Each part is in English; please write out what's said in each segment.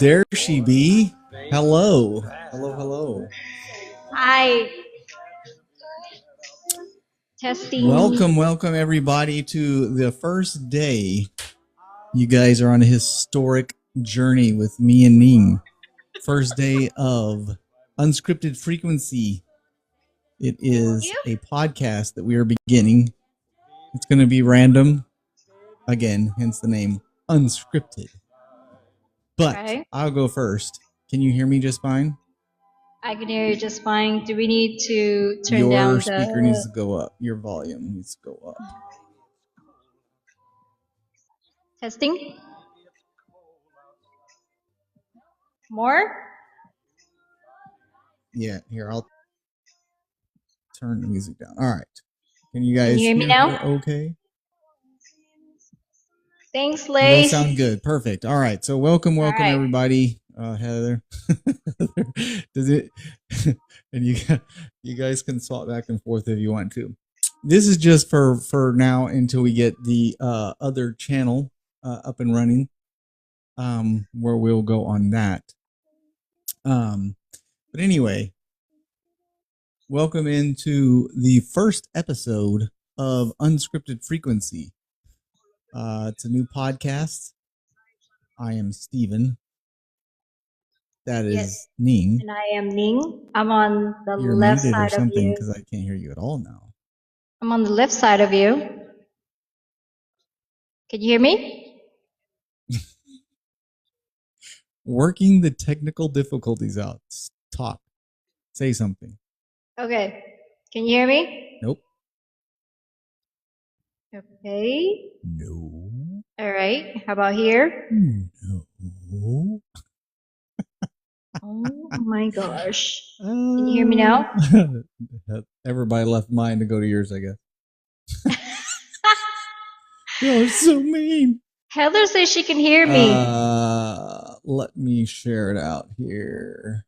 There she be. Hello. Hello, hello. Hi, testing. Welcome everybody to the first day. You guys are on a historic journey with me and Ning. First day of Unscripted Frequency. It is a podcast that we are beginning. It's going to be random. Again, hence the name Unscripted. But Okay. I'll go first. Can you hear me just fine? I can hear you just fine. Do we need to turn Your down speaker needs to go up. Your volume needs to go up. testing? More? Yeah, here, I'll turn the music down. All right. Can you guys hear me now? Okay. Thanks, Well, Lace. that sounds good. Perfect. All right. So welcome right. everybody. Heather. Does it and you guys can swap back and forth if you want to. This is just for now until we get the other channel up and running. Where we'll go on that. But anyway, welcome into the first episode of Unscripted Frequency. It's a new podcast. I am Steven. That is Ning. And I am Ning. I'm on the You're left muted side or something of you. Because I can't hear you at all now. I'm on the left side of you. Can you hear me? Working the technical difficulties out. Talk. Say something. Okay. Can you hear me? Nope. Okay. No. All right. How about here? No. Oh my gosh. Can you hear me now? Everybody left mine to go to yours, I guess. You're so mean. Heather says she can hear me. Let me share it out here.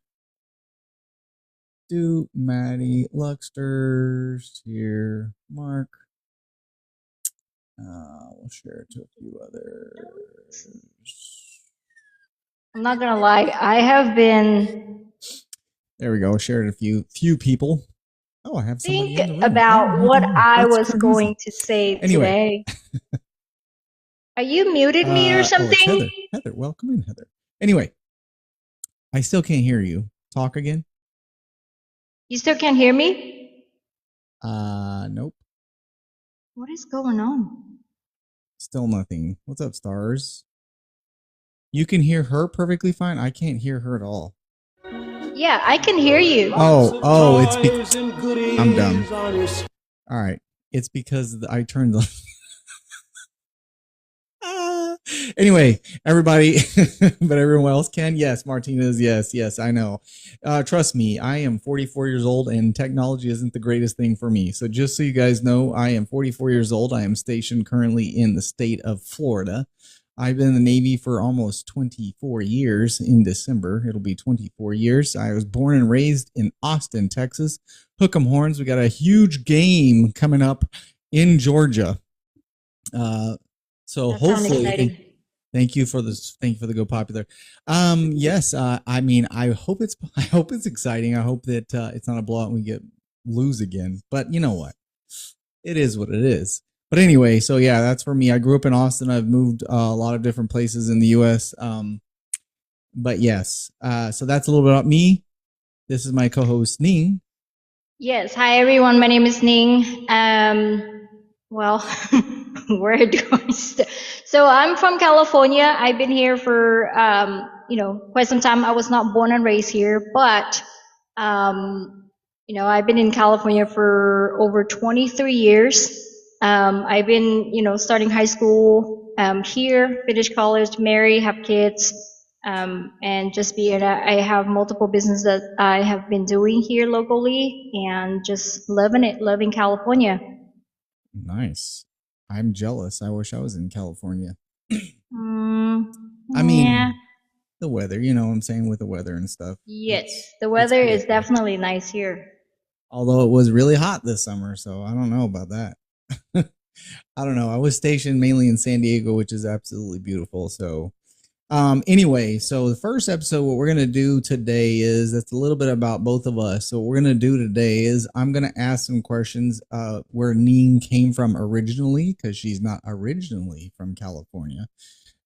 Do Maddie Luxter's here. Mark. We'll share it to a few others. I'm not gonna lie, I have been. There we go. Shared it a few people. Oh, I have somebody think in the room. about what I That's was crazy. going to say Anyway. today. Are you muted me or something? Oh, it's Heather. Heather, welcome in, Heather. Anyway, I still can't hear you. Talk again. You still can't hear me? Nope. What is going on? Still nothing. What's up, stars? You can hear her perfectly fine. I can't hear her at all. Yeah, I can hear you. Oh, it's I'm dumb. All right. It's because I turned the Anyway, everybody, but everyone else can. Yes, Martinez. Yes, I know. Trust me, I am 44 years old and technology isn't the greatest thing for me. So just so you guys know, I am 44 years old. I am stationed currently in the state of Florida. I've been in the Navy for almost 24 years. In December, it'll be 24 years. I was born and raised in Austin, Texas. Hook 'em horns. We got a huge game coming up in Georgia. So hopefully, thank you for this. Thank you for the Go Popular. Yes. I mean, I hope it's exciting. I hope that it's not a blowout and we lose again. But you know what? It is what it is. But anyway, so yeah, that's for me. I grew up in Austin. I've moved a lot of different places in the U.S. But yes, so that's a little bit about me. This is my co-host Ning. Yes. Hi everyone. My name is Ning. Well, where do I start? So I'm from California. I've been here for quite some time. I was not born and raised here, but I've been in California for over 23 years. I've been starting high school here, finish college, marry, have kids, and just I have multiple businesses that I have been doing here locally, and just loving California. Nice. I'm jealous. I wish I was in California. I mean, the weather, you know what I'm saying, with the weather and stuff. Yes, the weather is definitely nice here. Although it was really hot this summer, so I don't know about that. I don't know. I was stationed mainly in San Diego, which is absolutely beautiful. So Anyway, so the first episode, what we're gonna do today is it's a little bit about both of us. So what we're gonna do today is I'm gonna ask some questions where Neen came from originally, because she's not originally from California,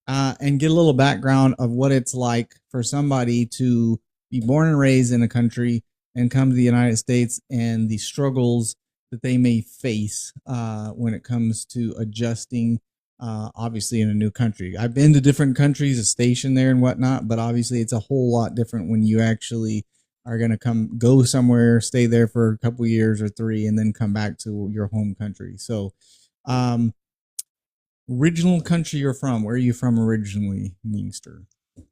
and get a little background of what it's like for somebody to be born and raised in a country and come to the United States and the struggles that they may face when it comes to adjusting obviously in a new country. I've been to different countries, a station there and whatnot, but obviously it's a whole lot different when you actually are going to go somewhere, stay there for a couple years or 3, and then come back to your home country. So, original country you're from, where are you from originally, Meemster?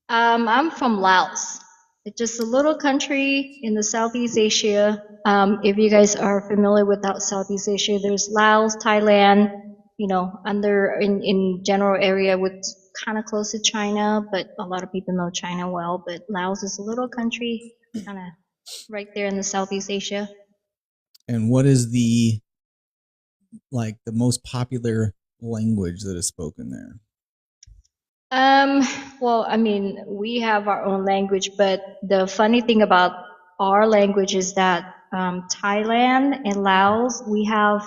I'm from Laos. It's just a little country in the Southeast Asia. If you guys are familiar with Southeast Asia, there's Laos, Thailand, under in general area with kind of close to China, but a lot of people know China well. But Laos is a little country, kind of right there in the Southeast Asia. And what is the most popular language that is spoken there? Well, I mean, we have our own language, but the funny thing about our language is that Thailand and Laos, we have,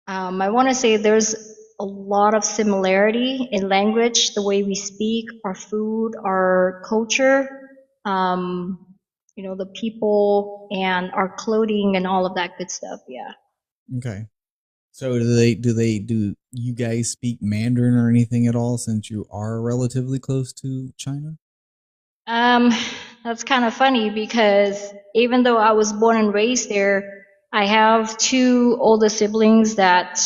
I want to say there's a lot of similarity in language, the way we speak, our food, our culture, the people and our clothing and all of that good stuff. Yeah. Okay. So do you guys speak Mandarin or anything at all, since you are relatively close to China? That's kind of funny because even though I was born and raised there, I have 2 older siblings that,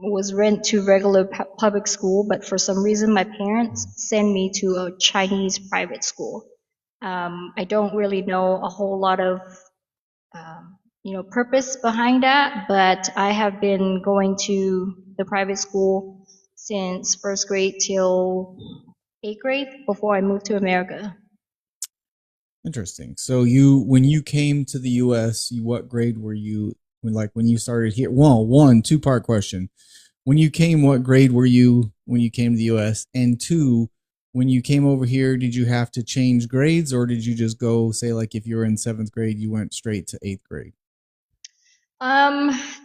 was sent to regular public school, but for some reason my parents sent me to a Chinese private school. I don't really know a whole lot of purpose behind that, but I have been going to the private school since first grade till 8th grade before I moved to America. Interesting. So when you came to the U.S., what grade were you when you started here? Well, 2-part question. When you came, what grade were you when you came to the U.S.? And 2, when you came over here, did you have to change grades, or did you just go, say, like if you were in 7th grade, you went straight to 8th grade?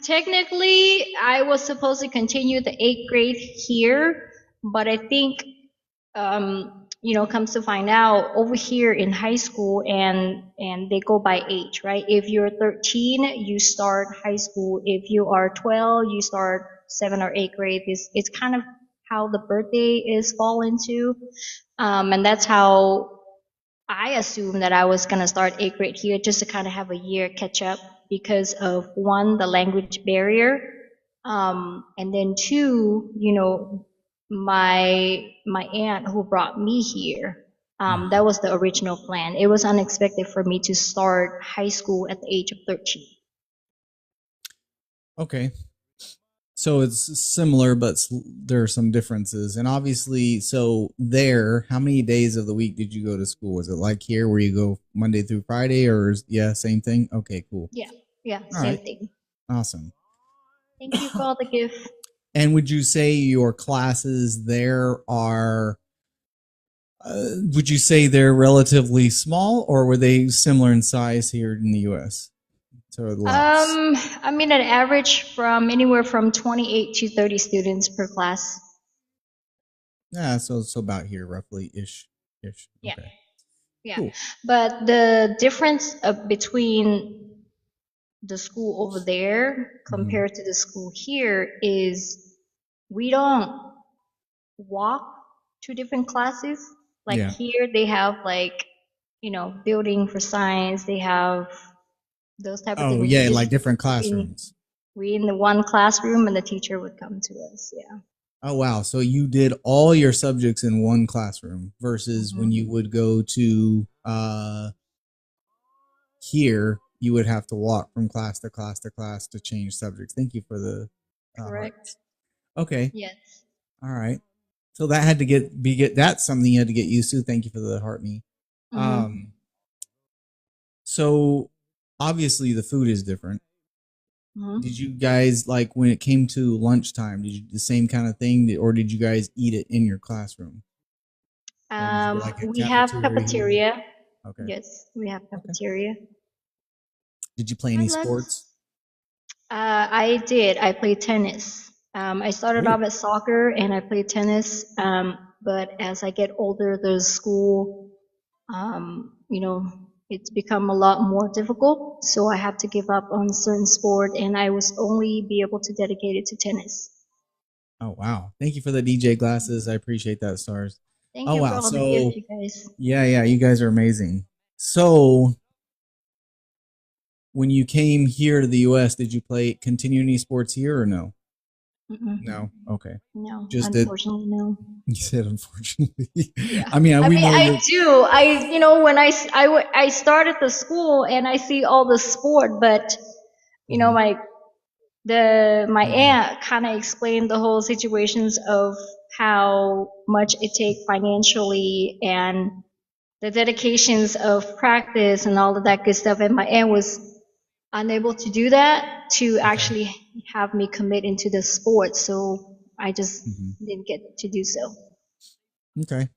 Technically, I was supposed to continue the 8th grade here, but I think, comes to find out over here in high school and they go by age, right? If you're 13, you start high school. If you are 12, you start 7th or 8th grade. It's kind of how the birthday is fall into, and that's how I assumed that I was gonna start 8th grade here just to kind of have a year catch up because of 1, the language barrier, and then 2, my aunt who brought me here. That was the original plan. It was unexpected for me to start high school at the age of 13. Okay. So it's similar, but there are some differences. And obviously, so there, how many days of the week did you go to school? Was it like here where you go Monday through Friday, or same thing? Okay, cool. Yeah, same thing. Awesome. Thank you for all the gift. And would you say your classes there are, would you say they're relatively small, or were they similar in size here in the U.S.? I mean, an average from anywhere from 28 to 30 students per class. Yeah, so about here, roughly ish. Yeah. Okay. Yeah. Cool. But the difference between the school over there compared to the school here is we don't walk to different classes. Like here, they have building for science. They have those type of things. Oh yeah, like different classrooms. We in the one classroom, and the teacher would come to us. Yeah. Oh wow! So you did all your subjects in one classroom versus when you would go to here, you would have to walk from class to class to class to change subjects. Thank you for the correct. Okay. Yes. All right. So that had to that's something you had to get used to. Thank you for the heart me. So obviously the food is different. Mhm. Did you guys like when it came to lunchtime? Did you do the same kind of thing, or did you guys eat it in your classroom? Or was there like a We have cafeteria here? cafeteria. Okay. Yes, we have Okay. cafeteria. Did you play any And let's. sports? I did. I played tennis. I started Oh, off at soccer and I played tennis. But as I get older, the school, it's become a lot more difficult. So I had to give up on certain sport, and I was only be able to dedicate it to tennis. oh wow. Thank you for the DJ glasses. I appreciate that, Stars. Thank Oh you for wow. all the gifts, So you guys. yeah, yeah, you guys are amazing. So when you came here to the US, did you play continue any sports here or no? Mm-mm. No. Okay. No, Just did. unfortunately, no. You said unfortunately. Yeah. I mean, I we mean, know I that. do. When I started the school and I see all the sport, but you know, Mhm, my mhm. aunt kind of explained the whole situations of how much it take financially and the dedications of practice and all of that good stuff. And my aunt was unable to do that to Okay. actually have me commit into the sport. So I just Mhm. didn't get to do so. Okay.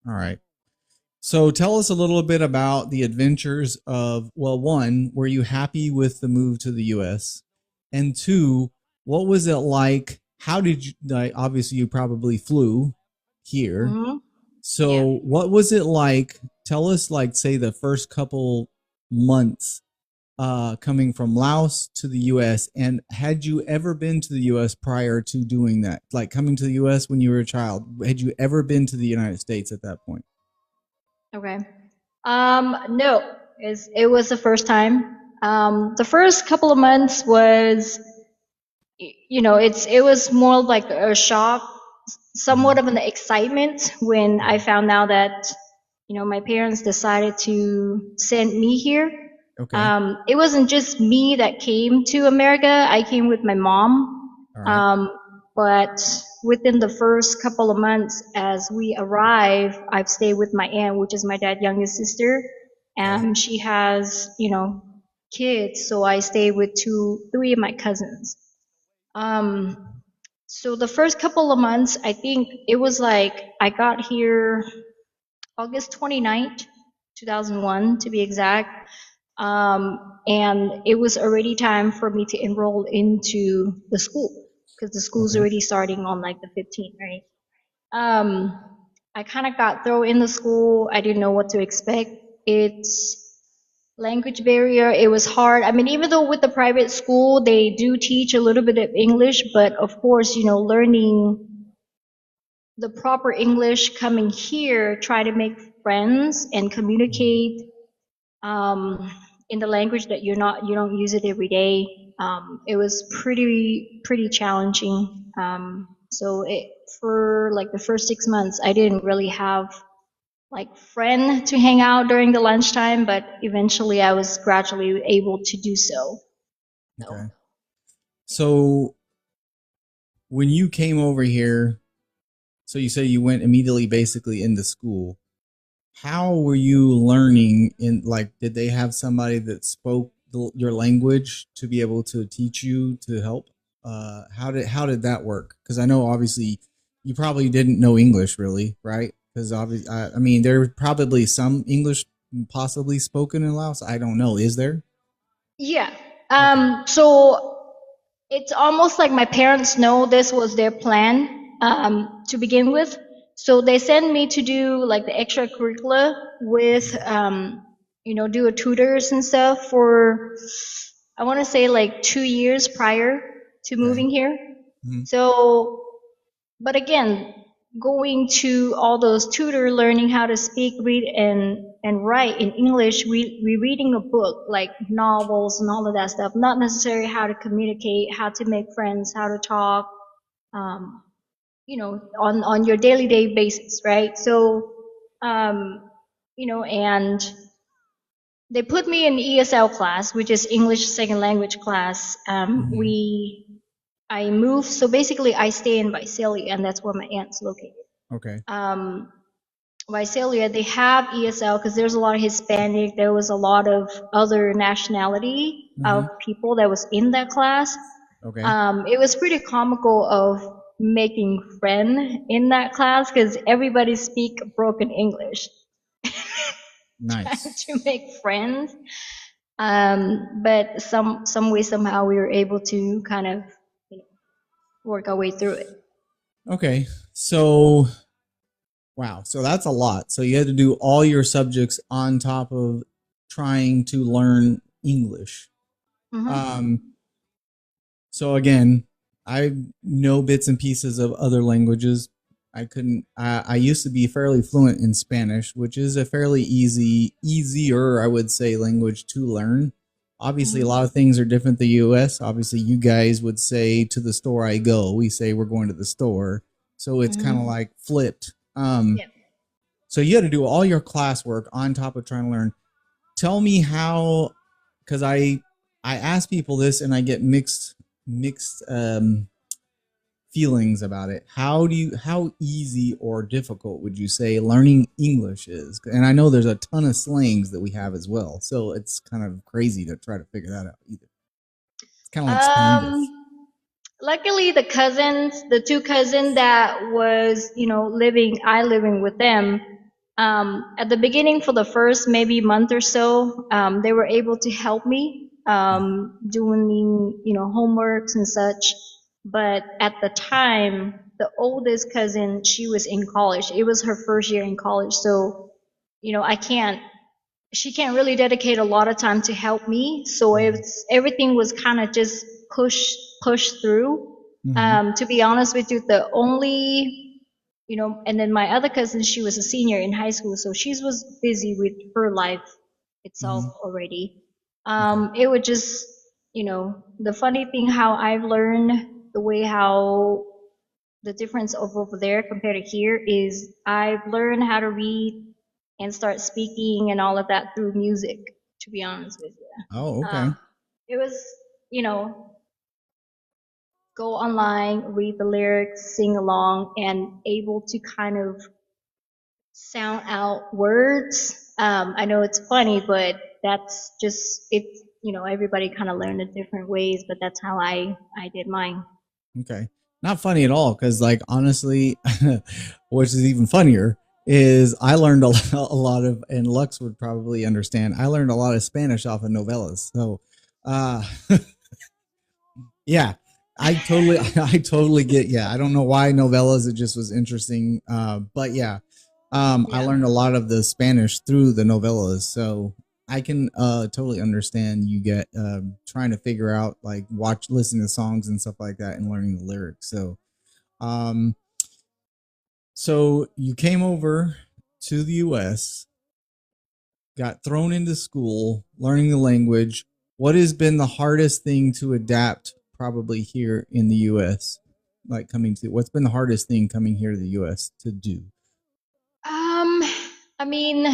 All right. So tell us a little bit about the adventures of, well, one, were you happy with the move to the US? And two, what was it like? How did you, like, obviously you probably flew here. Hmm. Yeah. So what was it like? Tell us, like, say the first couple months coming from Laos to the US. And had you ever been to the US prior to doing that? Like coming to the US when you were a child? Had you ever been to the United States at that point? Okay. No, it was the first time. The first couple of months was, it was more like a shock, Hmm. somewhat of an excitement when I Yeah. found out that, my parents decided to send me here. Okay. It wasn't just me that came to America. I came with my mom. All right. But within the first couple of months, as we arrive, I've stayed with my aunt, which is my dad's youngest sister. Okay. And she has, kids. So I stayed with three of my cousins. Um, so the first couple of months, I think it was like I got here August 29th, 2001 to be exact. And it was already time for me to enroll into the school because the school's Okay. already starting on like the 15th, right? Um, I kind of got thrown in the school. I didn't know what to expect. It's language barrier. It was hard. I mean, even though with the private school, they do teach a little bit of English, but of course, learning the proper English coming here, try to make friends and Mhm. communicate in the language that you don't use it every day. It was pretty challenging. For like the first 6 months, I didn't really have like friend to hang out during the lunchtime, but eventually I was gradually able to do so. So, Okay. So when you came over here, so you say you went immediately basically into school. How were you learning in, like, did they have somebody that spoke your language to be able to teach you to help? How did that work? Because I know obviously you probably didn't know English really, right? Because obviously, I mean, there's probably some English possibly spoken in Laos. I don't know. Is there? yeah. Okay. So it's almost like my parents know this was their plan to begin with. So they send me to do like the extracurricular with, do a tutors and stuff for, I want to say like 2 years prior to Okay. moving here. Mhm. So, but again, going to all those tutor, learning how to speak, read, and write in English, rereading a book like novels and all of that stuff. Not necessarily how to communicate, how to make friends, how to talk, um, on your daily day basis, right? So, um, and they put me in ESL class, which is English second language class. Mhm. I moved, so basically I stay in Visalia, and that's where my aunt's located. Okay. Um, Visalia, they have ESL because there's a lot of Hispanic. There was a lot of other nationality Hmm. of people that was in that class. Okay. It was pretty comical of making friend in that class because everybody speak broken English, trying Nice. to make friends. But some way somehow we were able to kind of you know, work our way through it. Okay. So, wow. So that's a lot. So you had to do all your subjects on top of trying to learn English. Hmm. Um, so again, I know bits and pieces of other languages. I couldn't. I used to be fairly fluent in Spanish, which is a fairly easier, I would say, language to learn. Obviously, a Hmm. lot of things are different. The U.S. Obviously, you guys would say to the store I go. We say we're going to the store, so it's kind of Hmm. like flipped. Yeah. So you had to do all your classwork on top of trying to learn. Tell me how, because I ask people this and I get mixed feelings about it. How easy or difficult would you say learning English is? And I know there's a ton of slangs that we have as well, so it's kind of crazy to try to figure that out either. It's kind of like Spanglish. Um, Luckily, the two cousins that was, I living with them, at the beginning for the first maybe month or so, they were able to help me, doing, homeworks and such. But at the time, the oldest cousin, she was in college. It was her first year in college. So, I can't, she can't really dedicate a lot of time to help me. So it's everything was kind of just pushed through. Mm-hmm. To be honest with you, the only and then my other cousin, she was a senior in high school, so she was busy with her life itself Mm-hmm. already. Okay. It would just the funny thing how I've learned the way how the difference of over there compared to here is I've learned how to read and start speaking and all of that through music, to be honest with Oh, you. okay. It was, you know, go online, read the lyrics, sing along, and able to kind of sound out words. I know it's funny, but that's just, everybody kind of learned it different ways, but that's how I did mine. Okay. Not funny at all, because like honestly, which is even funnier, is I learned a lot of, and Lux would probably understand. I learned a lot of Spanish off of novellas. So, uh, yeah, I totally get. Yeah, I don't know why novellas. It just was interesting. But yeah, I Yeah. learned a lot of the Spanish through the novellas. So I can totally understand you get trying to figure out like listening to songs and stuff like that and learning the lyrics. Um, so you came over to the U.S., got thrown into school, learning the language. What has been the hardest thing to adapt probably here in the US? Like what's been the hardest thing coming here to the US to do? Um, I mean,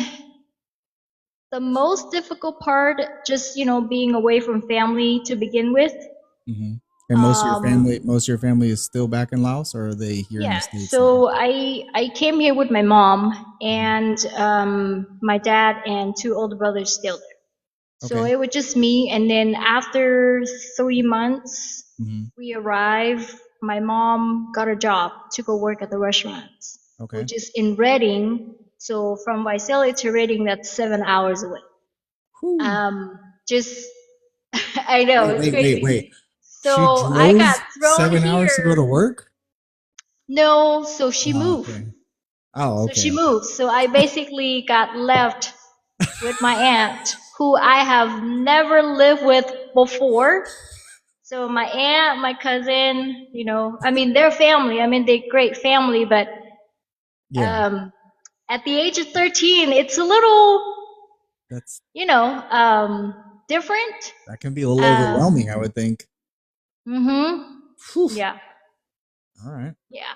the most difficult part, just, being away from family to begin with. Hmm. And Um, most of your family is still back in Laos, or are they here in the yeah, States now? so I came here with my mom Hmm. and my dad and two older brothers still there. So Okay. it was just me, and then after 3 months, Hmm. we arrived. My mom got a job to go work at the restaurants, Okay. which is in Reading. So from Visalia to Reading, that's 7 hours away. Whew. Just I know it's Wait. crazy. She So I drove got thrown 7 hours to go to here. work? No, so she Oh, moved. okay. Oh, So she okay. moved. So I basically got left with my aunt, who I have never lived with before. So my aunt, my cousin, I mean, they're family. I mean, they're great family, but Yeah. um, at the age of 13, it's a little, That's different. that can be a little Um, overwhelming, I would think. mhm. Whew. Yeah, All right. yeah.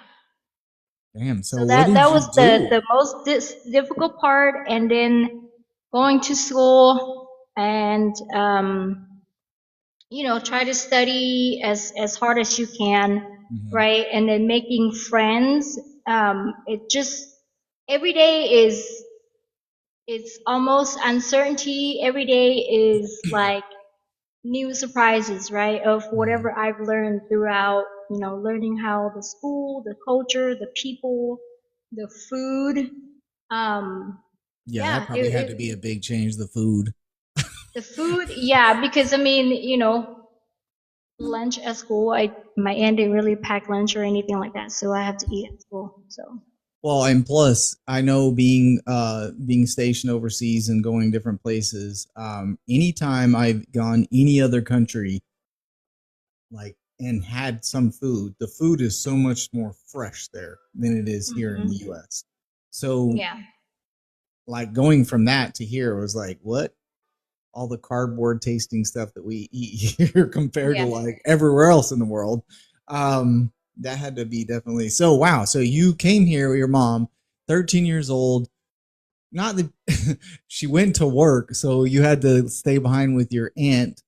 Damn. So So what that did that you was the do? the most difficult part, and then going to school and try to study as hard as you can, Hmm. right? And then making friends. It just every day is it's almost uncertainty. Every day is like new surprises, right? Of Mhm. whatever I've learned throughout, learning how the school, the culture, the people, the food. Um, Yeah, that yeah, probably had to be a big change. The food. the food, yeah, because I mean, lunch at school, my aunt didn't really pack lunch or anything like that, so I have to eat at school. So Well, and plus, I know being stationed overseas and going different places. Anytime I've gone any other country, like and had some food, the food is so much more fresh there than it is here in the hmm U.S. So, yeah, like going from that to here was like, what? All the cardboard tasting stuff that we eat here compared to yeah. like everywhere else in the world. That had to be definitely so. Wow. So you came here with your mom, 13 years old. Not that she went to work, so you had to stay behind with your aunt.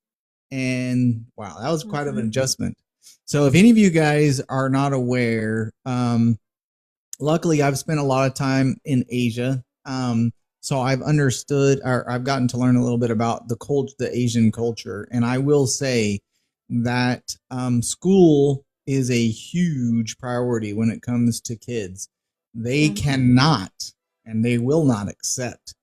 And wow, that was quite of an hmm adjustment. So if any of you guys are not aware, luckily I've spent a lot of time in Asia. So I've understood, or I've gotten to learn a little bit about the Asian culture. And I will say that school is a huge priority when it comes to kids. They hmm cannot and they will not accept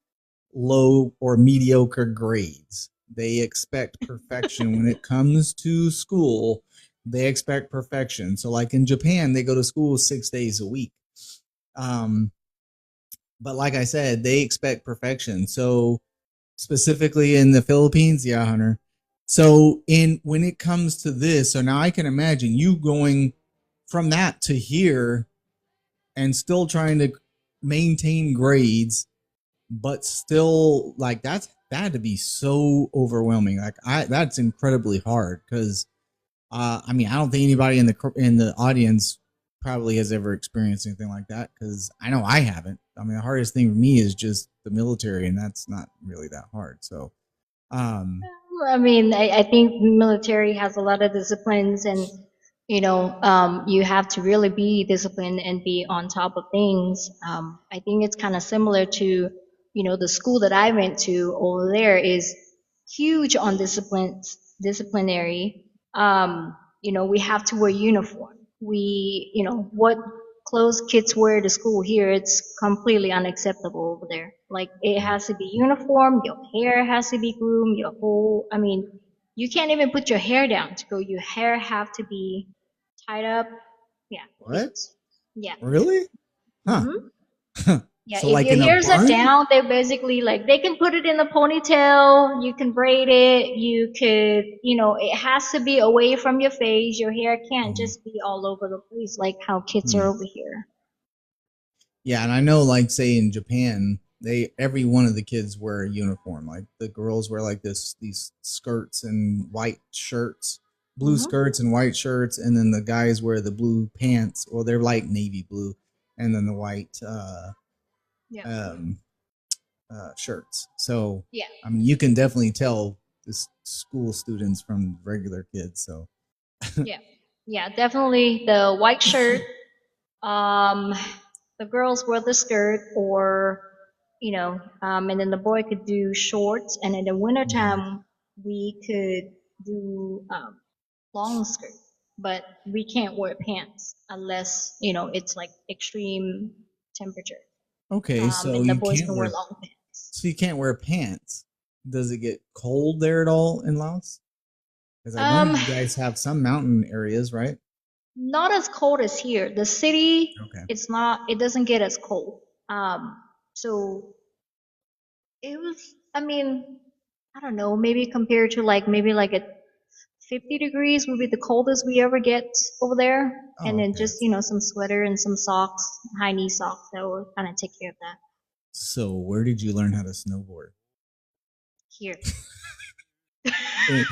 low or mediocre grades. They expect perfection when it comes to school. They expect perfection. So, like in Japan, they go to school 6 days a week. Um, but like I said, they expect perfection. So, specifically in the Philippines, yeah, Hunter. So, in when it comes to this, so now I can imagine you going from that to here and still trying to maintain grades but still like that had to be so overwhelming. Like I that's incredibly hard because I mean I don't think anybody in the audience probably has ever experienced anything like that because I know I haven't. I mean the hardest thing for me is just the military and that's not really that hard. So um I mean, I think military has a lot of disciplines, and you have to really be disciplined and be on top of things. I think it's kind of similar to, the school that I went to over there is huge on disciplinary. We have to wear uniform. What clothes kids wear to school here, it's completely unacceptable over there. Like it has to be uniform, your hair has to be groomed, I mean, you can't even put your hair down to go. Your hair have to be tied up. Yeah, what? it's yeah. Really? Huh. hmm Yeah, So if like your in a hairs are bun? down, they basically like they can put it in a ponytail, you can braid it, you could, it has to be away from your face. Your hair can't Mhm. just be all over the place like how kids are Hmm. over here. Yeah, and I know, like, say in Japan, they every one of the kids wear a uniform. Like the girls wear like these skirts and white shirts, blue hmm skirts and white shirts, and then the guys wear the blue pants, or they're like navy blue, and then the white Yeah. um, shirts. So Yeah. I mean, you can definitely tell this school students from regular kids. So Yeah. Yeah, definitely the white shirt. Um, the girls wear the skirt, or and then the boy could do shorts, and in the Mhm. wintertime we could do long skirt, but we can't wear pants unless it's like extreme temperature. Okay, so And the boys can wear long pants. you can't wear pants. Does it get cold there at all in Laos? Because I know Um, you guys have some mountain areas, right? Not as cold as here. The city, Okay. it's not. It doesn't get as cold. So it was. I mean, I don't know. Maybe compared to like maybe like a 50 degrees would be the coldest we ever get over there, and Oh, then okay. just some sweater and some socks, high knee socks that will kind of take care of that. So where did you learn how to snowboard? Here, And,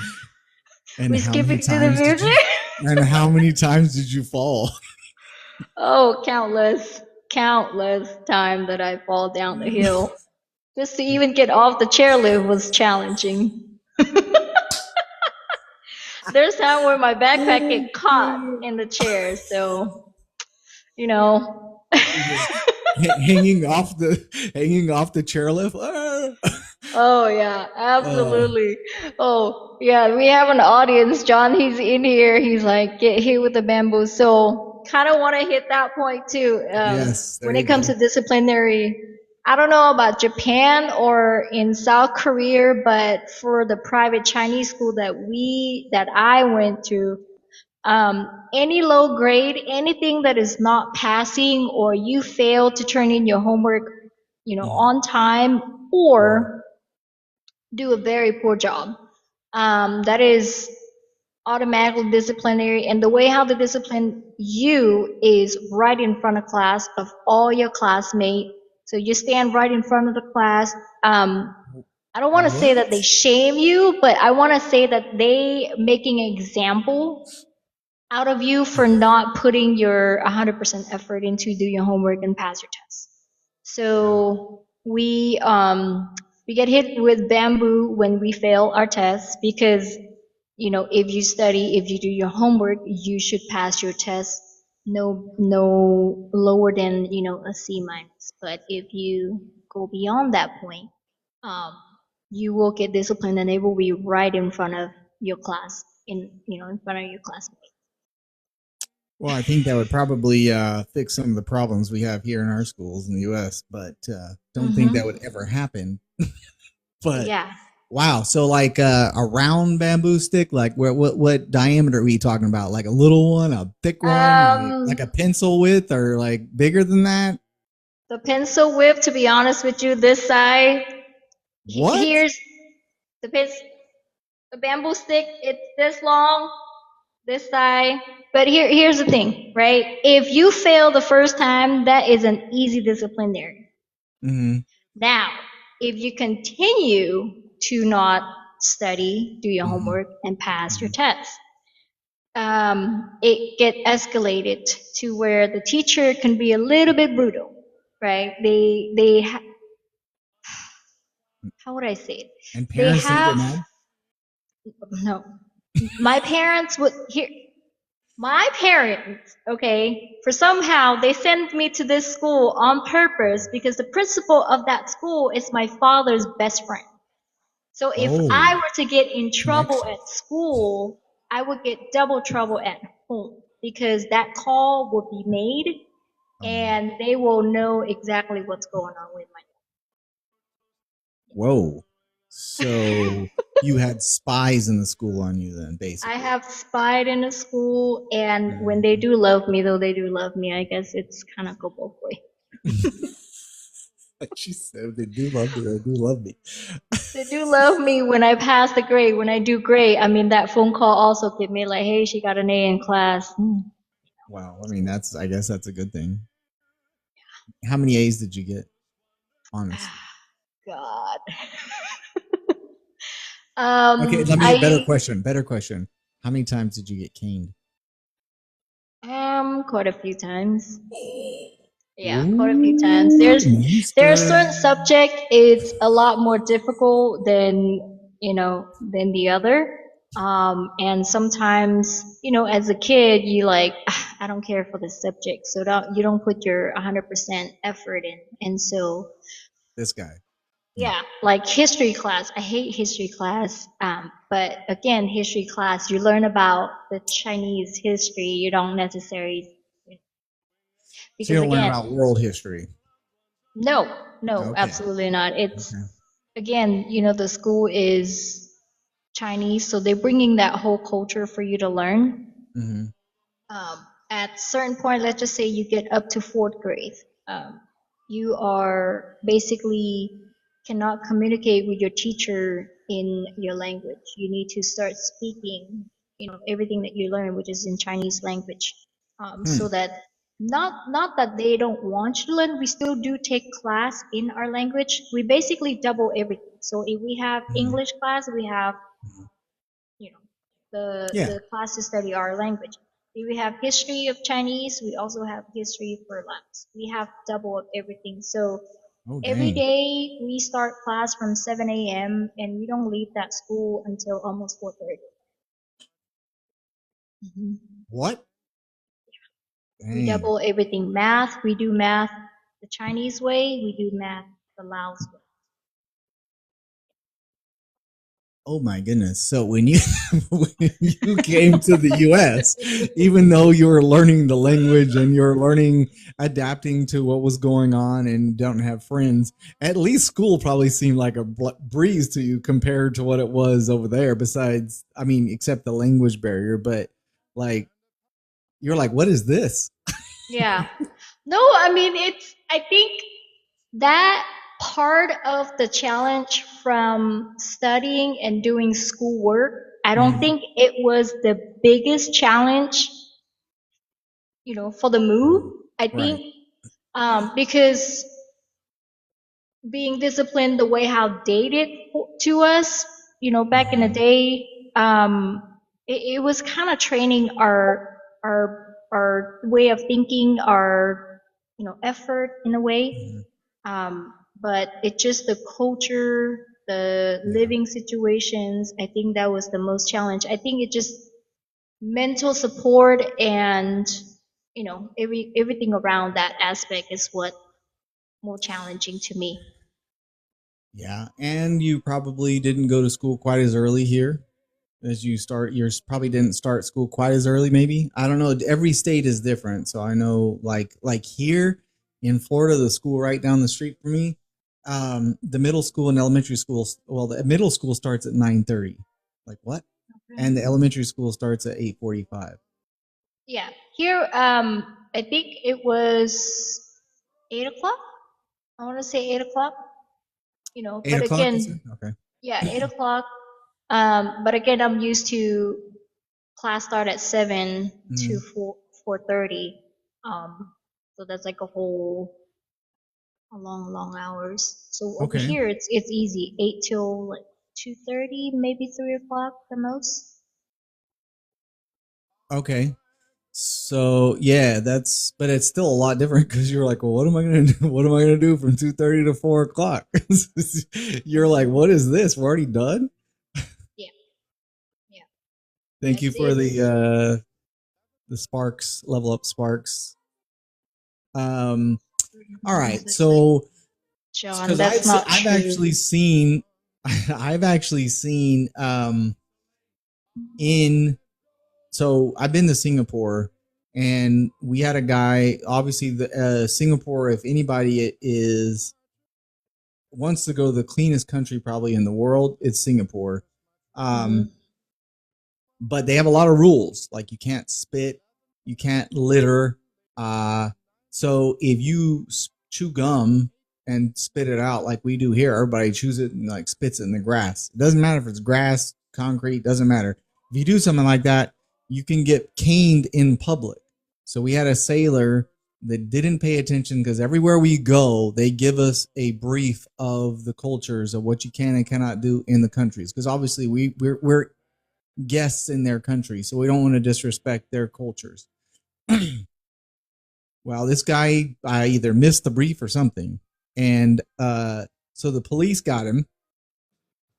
and we how skip many it to the times did you music. and how many times did you fall? Oh, countless time that I fall down the hill. Just to even get off the chairlift was challenging. There's time where my backpack get caught in the chair, so you know. You just hanging off the chairlift. Oh yeah, Oh, absolutely. Oh yeah, we have an audience. John, he's in here. He's like, get hit with the bamboo. So kind of want to hit that point too. yes, there When you it comes go. to disciplinary, I don't know about Japan or in South Korea, but for the private Chinese school that I went to, any low grade, anything that is not passing or you fail to turn in your homework, Mhm. on time Yeah. or do a very poor job. That is automatically disciplinary, and the way how they discipline you is right in front of class of all your classmates. So you stand right in front of the class. I don't want to say that they What? shame you, but I want to say that they making an example out of you for not putting your 100% effort into do your homework and pass your tests. Wow. So we get hit with bamboo when we fail our tests because if you study, if you do your homework, you should pass your test no lower than a C minus. But if you go beyond that point, um, you will get disciplined and it will be right in front of your class in front of your classmates. Well, I think that would probably fix some of the problems we have here in our schools in the U.S., but don't think that would Mm-hmm. ever happen. But Yeah. wow, so like a round bamboo stick, like what diameter are we talking about? Like a little one, a thick one, like a Um, pencil width, or like bigger than that? the pencil whip, to be honest with you, this side, What? here's the pen, the bamboo stick. It's this long, this side. But here's the thing, right? If you fail the first time, that is an easy disciplinary. Hmm. Now, if you continue to not study, do your Hmm. homework, and pass your Hmm. test, it get escalated to where the teacher can be a little bit brutal, right? How would I say it? And They parents don't get have mad? no. My parents would here. My parents, okay, for somehow they sent me to this school on purpose because the principal of that school is my father's best friend. So if I Oh, were to get in trouble at connections. school, I would get double trouble at home because that call would be made Um, and they will know exactly what's going on with Whoa. my. So you had spies in the school on you then, I basically. have spied in a school, and when they Mhm. do love me, though they do love me, I guess it's kind of go both ways. Like she said, they do love me. They do love me. They do love me when I pass the grade. When I do great, I mean that phone call also give me like, "Hey, she got an A in class." Wow. I mean, I guess that's a good thing. How many A's did you get? Honest. God. Okay, let me, better I question. Better question. How many times did you get caned? quite a few times. Yeah, quite a few times. Ooh, There's certain monster. subject it's a lot more difficult than the other. And sometimes as a kid you like I don't care for this subject, so you don't put your 100% effort in. And so This guy. Yeah. yeah, like history class. I hate history class. But again, history class, you learn about the Chinese history. You don't necessarily So you because don't learn again, about world history. no, no, Okay. absolutely not. It's Okay. again, the school is Chinese, so they're bringing that whole culture for you to learn. Hmm. At certain point, let's just say you get up to fourth grade, you are basically cannot communicate with your teacher in your language. You need to start speaking, everything that you learn, which is in Chinese language, Hmm. so that not that they don't want you to learn. We still do take class in our language. We basically double everything. So if we have Hmm. English class, we have Hmm. you know, the Yeah. the classes study our language. We have history of Chinese. We also have history for labs. We have double of everything. So Oh, every dang. day we start class from 7 a.m. and we don't leave that school until almost 4:30. Mm-hmm. What? We Dang. double everything. Math, we do math. the Chinese way, we do math the Laos way. Oh my goodness. So when you when you came to the US, even though you were learning the language and you're learning adapting to what was going on and don't have friends, at least school probably seemed like a breeze to you compared to what it was over there besides I mean except the language barrier, but like you're like what is this? Yeah. No, I mean, I think that part of the challenge from studying and doing schoolwork, I don't Mhm. think it was the biggest challenge, for the move. I Right. think because being disciplined the way how they did to us, back in the Mhm. day, it was kind of training our way of thinking, our effort in a way. Mhm. But it's just the culture, the Yeah. living situations. I think that was the most challenge. I think it just mental support and everything around that aspect is what more challenging to me. Yeah, and you probably didn't go to school quite as early here as you start. You probably didn't start school quite as early. Maybe I don't know. Every state is different, so I know like here in Florida, the school right down the street from me, the middle school and elementary schools. Well, the middle school starts at 9:30. Like what? Okay. And the elementary school starts at 8:45. Yeah. Here, I think it was 8 o'clock. I want to say 8 o'clock. Eight But o'clock, you said? again, Okay. yeah, 8 o'clock. But again, I'm used to class start at 7 to Mhm. 4:30. So that's like a long hours. So over Okay. here, it's easy, 8 till like 2:30, maybe 3 o'clock the most. Okay. So yeah, that's but it's still a lot different because you're like, well, what am I gonna do? What am I gonna do from 2:30 to 4 o'clock? You're like, Hmm. what is this? We're already done. Yeah, yeah. Thank you for It's the sparks level up sparks. Um, all right, it's like, so John, because that's not I've true. actually seen I've actually seen in so I've been to Singapore, and we had a guy. Obviously, the Singapore. If anybody is wants to go to the cleanest country probably in the world, it's Singapore. Hmm. Um, but they have a lot of rules. Like you can't spit, you can't litter. Uh, so if you chew gum and spit it out like we do here, everybody chews it and like spits it in the grass. It doesn't matter if it's grass, concrete, doesn't matter. If you do something like that, you can get caned in public. So we had a sailor that didn't pay attention because everywhere we go, they give us a brief of the cultures of what you can and cannot do in the countries. Because obviously we're guests in their country, so we don't want to disrespect their cultures. Well, this guy I either missed the brief or something, and so the police got him,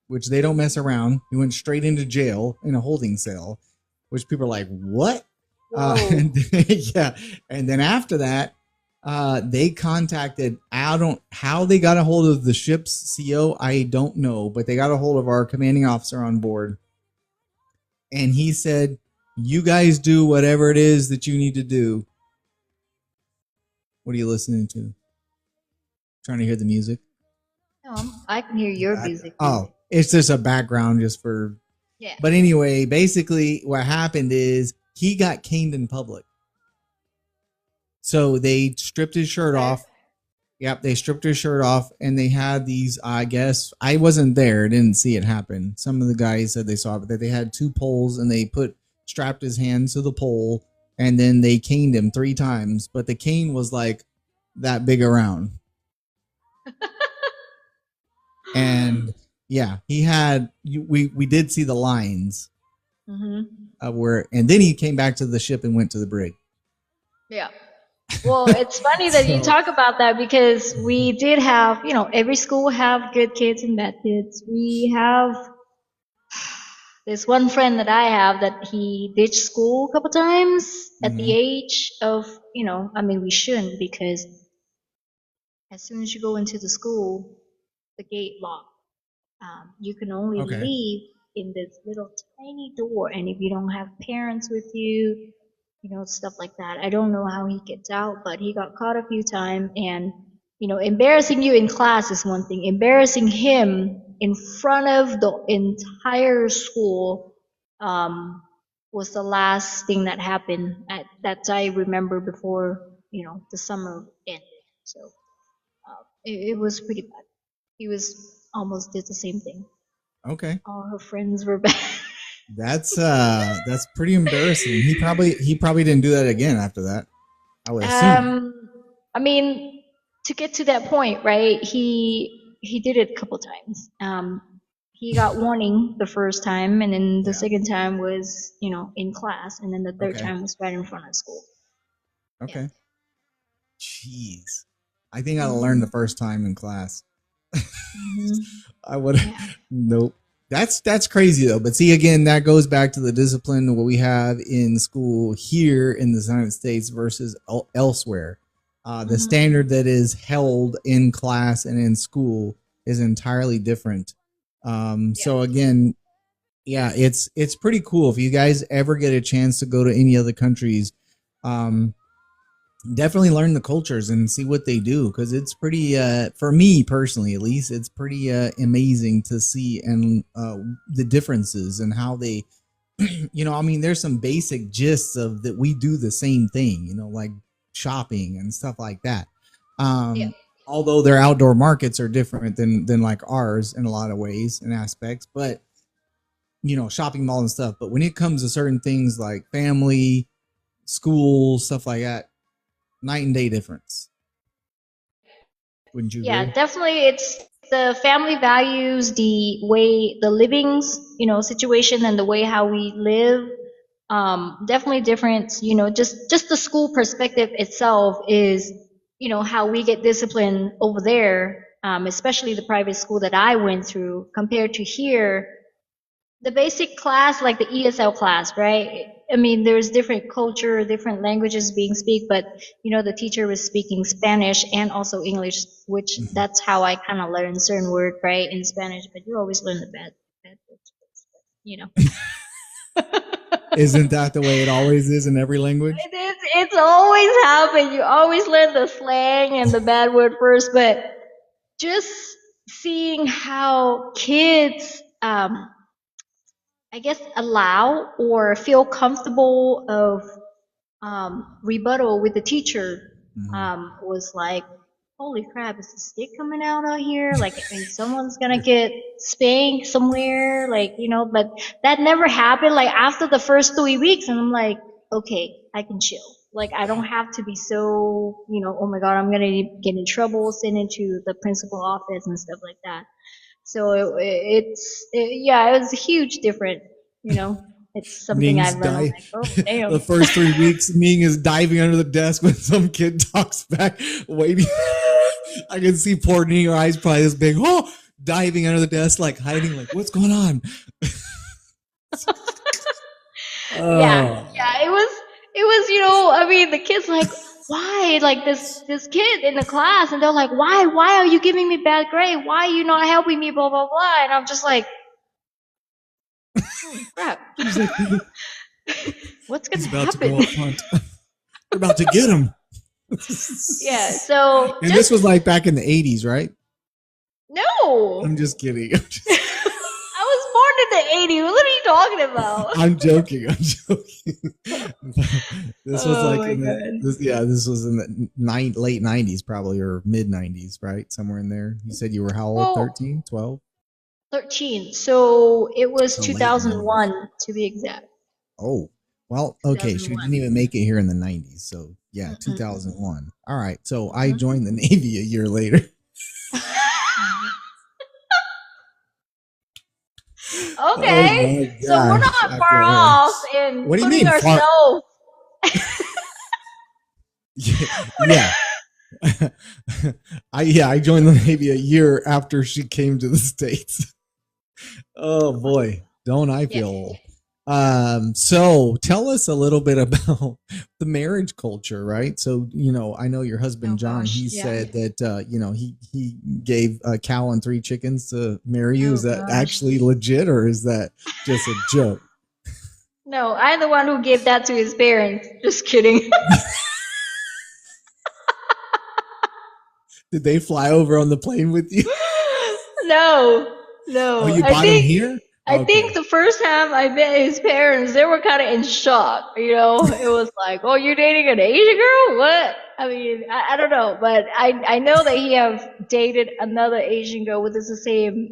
which they don't mess around. He went straight into jail in a holding cell, which people are like, "What?" Whoa. And yeah, and then after that, they contacted. I don't how they got a hold of the ship's CO. I don't know, but they got a hold of our commanding officer on board, and he said, "You guys do whatever it is that you need to do." What are you listening to? Trying to hear the music? No, I can hear your music too. Oh, it's just a background just for. Yeah. But anyway, basically, what happened is he got caned in public. So they stripped his shirt Okay. off. Yep, they stripped his shirt off, and they had these. I guess I wasn't there; didn't see it happen. Some of the guys said they saw it, but that they had two poles, and they strapped his hands to the pole, and then they caned him 3 times. But the cane was like that big around, and yeah, he had. We did see the lines Hmm. where, and then he came back to the ship and went to the brig. Yeah. Well, it's funny that you So talk about that because we did have, every school have good kids and bad kids. We have this one friend that I have that he ditched school a couple times at the mhm. age of, I mean, we shouldn't because as soon as you go into the school, the gate locked. You can only Okay. leave in this little tiny door, and if you don't have parents with you, stuff like that. I don't know how he gets out, but he got caught a few times, and embarrassing you in class is one thing. Embarrassing him in front of the entire school was the last thing that happened that I remember before the summer ended. So it was pretty bad. He was almost did the same thing. Okay. All her friends were bad. That's pretty embarrassing. He probably didn't do that again after that, I would assume. I mean, to get to that point, right? He did it a couple times. He got warning the first time, and then the Yeah. second time was, in class, and then the third Okay. time was right in front of school. Okay. Jeez. I think I learned the first time in class. Mhm. I would Yeah. nope. That's crazy though. But see, again, that goes back to the discipline what we have in school here in the United States versus elsewhere. The Mhm. standard that is held in class and in school is entirely different. So again, yeah, it's pretty cool if you guys ever get a chance to go to any other countries. Um, Definitely learn the cultures and see what they do because it's pretty for me personally at least it's pretty amazing to see and the differences and how they I mean there's some basic gists of that we do the same thing, like shopping and stuff like that. Yeah. Although their outdoor markets are different than like ours in a lot of ways and aspects, but shopping mall and stuff. But when it comes to certain things like family, school, stuff like that, night and day difference. Wouldn't you Yeah, agree? definitely. It's the family values, the way the livings, situation, and the way how we live. Definitely different. Just the school perspective itself is, how we get disciplined over there, especially the private school that I went through, compared to here. The basic class, like the ESL class, right? I mean, there's different culture, different languages being speak, but the teacher was speaking Spanish and also English, which Mhm. that's how I kind of learned certain word, right, in Spanish. But you always learn the bad words, you know. Isn't that the way it always is in every language? It's always happened. You always learn the slang and the bad word first, but just seeing how kids I guess allow or feel comfortable of rebuttal with the teacher Mhm. was like, holy crap, is the stick coming out here? Like, is someone's gonna get spanked somewhere? Like, but that never happened. Like after the first 3 weeks, and I'm like, okay, I can chill. Like I don't have to be so, oh my god, I'm gonna get in trouble, sent into the principal office and stuff like that. So yeah, it was a huge difference. You know, it's something Ming's I've learned. I'm die. like, oh damn. The first 3 weeks, Ming is diving under the desk when some kid talks back, waiting. I can see poor Ning, her eyes probably this big, diving under the desk, like hiding, like what's going on? Yeah, Oh, yeah, it was, I mean, the kids like, why? Like this kid in the class, and they're like, why are you giving me bad grade? Why are you not helping me? Blah blah blah. And I'm just like, holy crap, he's like, what's he's gonna about to go happen? up front. We're about to get him. Yeah, so And this just was like back in the 80s, right? I'm no. just kidding. I was born in the '80s. What are you talking about? I'm joking. I'm joking. This was Oh like my god. this was in the late 90s probably or mid 90s, right? Somewhere in there. You said you were how old? Well, 13, 12? 13. So it was So late 90s. 2001 to be exact. Oh, well, okay. She didn't 2001. even make it here in the 90s. So yeah, Mm-mm. 2001. All right. So I Mhm. joined the Navy a year later. Oh Okay, my so we're gosh. not I far feel off in what do you putting mean far? ourselves. Yeah. I joined the Navy a year after she came to the States. Oh boy, don't I Yeah, feel old? So tell us a little bit about the marriage culture, right? So, I know your Oh husband John, gosh, he yeah. said that he gave a cow and three chickens to marry you. Is Oh that gosh. actually legit or is that just a joke? No, I'm the one who gave that to his parents. Just kidding. Did they fly over on the plane with you? No, Oh, no. you I bought them think here? I think Okay. the first time I met his parents, they were kind of in shock. It was like, "Oh, you're dating an Asian girl? What?" I mean, I don't know, but I know that he have dated another Asian girl with the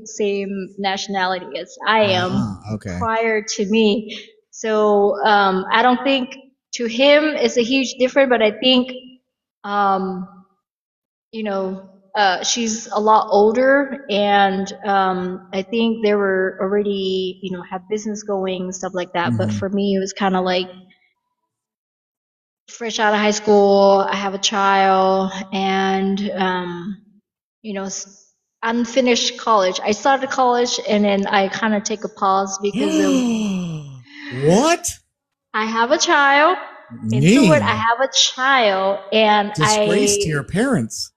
same nationality as I am Okay. prior to me. So I don't think to him it's a huge difference, but I think um, she's a lot older, and I think they were already, have business going, stuff like that. But Hmm. for me, it was kind of like fresh out of high school, I have a child, and, unfinished college. I started college, and then I kind of take a pause because of What? I have a child. In short, I Me? have a child, and Disgrace to your parents.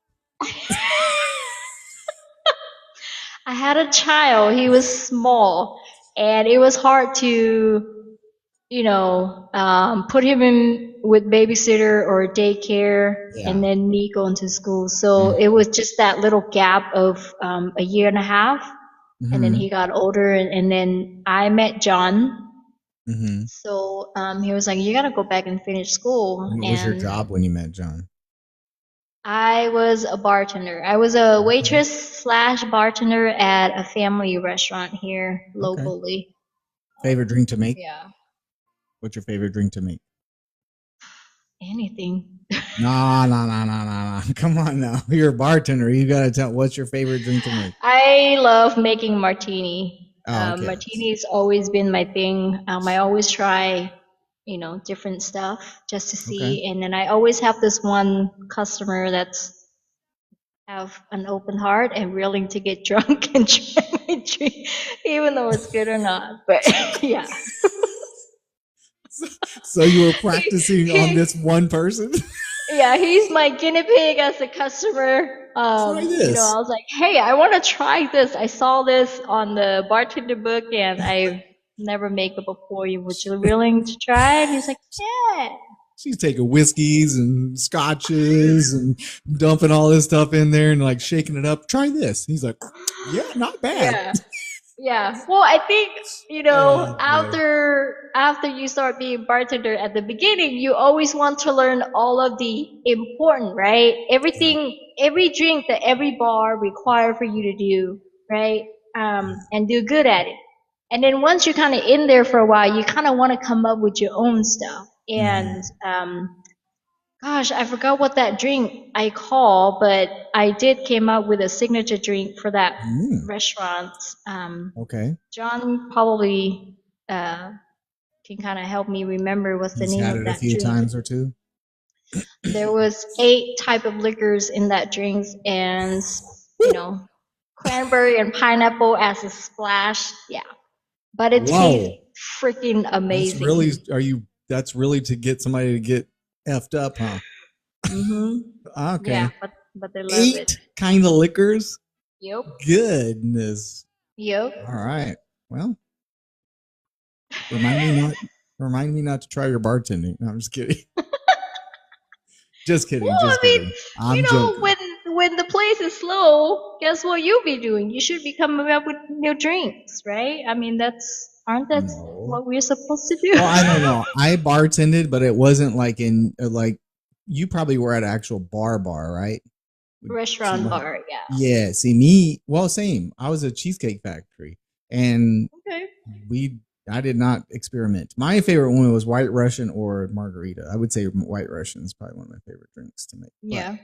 I had a child. He was small, and it was hard to, put him in with babysitter or daycare, and Yeah. then me going to school. So it Mm-hmm. was just that little gap of a year and a half, and then Mm-hmm. he got older, and then I met John. Mm-hmm. So he was like, "You gotta go back and finish school," What was your and job when you met John? I was a bartender. I was a Okay. waitress slash bartender at a family restaurant here Okay. locally. Favorite drink to make? Yeah, What's your favorite drink to make? anything. No, no, no, no, no, no. Come on now. You're a bartender. You gotta tell what's your favorite drink to make. I love making martini. Oh, okay. Martini's always been my thing. I always try, different stuff just to Okay. see. And then I always have this one customer that's have an open heart and willing to get drunk and try my drink, even though it's good or not. But yeah. So, so you were he, practicing on he, this one person? yeah, he's my guinea pig as a customer. Try this. I was like, hey, I want to try this. I saw this on the bartender book, and I've never made it before. Would you willing to try it? He's like, yeah. She's taking whiskeys and scotches and dumping all this stuff in there and like shaking it up. Try this. He's like, yeah, not bad. Yeah. Yeah. Well, I think, Oh man. after you start being bartender at the beginning, you always want to learn all of the important, right? Yeah. Everything, every drink that every bar require for you to do, right? And do good at it. And then once you're kind of in there for a while, you kind of want to come up with your own stuff. And Mm-hmm. gosh, I forgot what that drink I call, but I did came up with a signature drink for that Mm. restaurant. Okay. John probably can kind of help me remember what's the He's name had of it a that few drink. times or two. There was 8 type of liquors in that drink, and you know, cranberry and pineapple as a splash. Yeah, but it tastes Whoa. freaking That's really amazing. that's really to get somebody to get effed up, huh? Yeah, Okay. but they love it. Eight kind of liquors? Yep. Goodness. All Yep. right. Well, remind me not remind me not to try your bartending. No, I'm just kidding. Just Well, kidding. I Just mean, kidding. I'm joking. when the place is slow, guess what you'll be doing? You should be coming up with new drinks, right? I mean, aren't that No. what we're supposed to Well, I don't do? know. I bartended, but it wasn't like in like you probably were at an actual bar, right? Restaurant Somebody. bar, yeah. Yeah. See me. Well, same. I was a cheesecake factory, and Okay. we. I did not experiment. My favorite one was White Russian or margarita. I would say White Russian is probably one of my favorite drinks to make. But Yeah.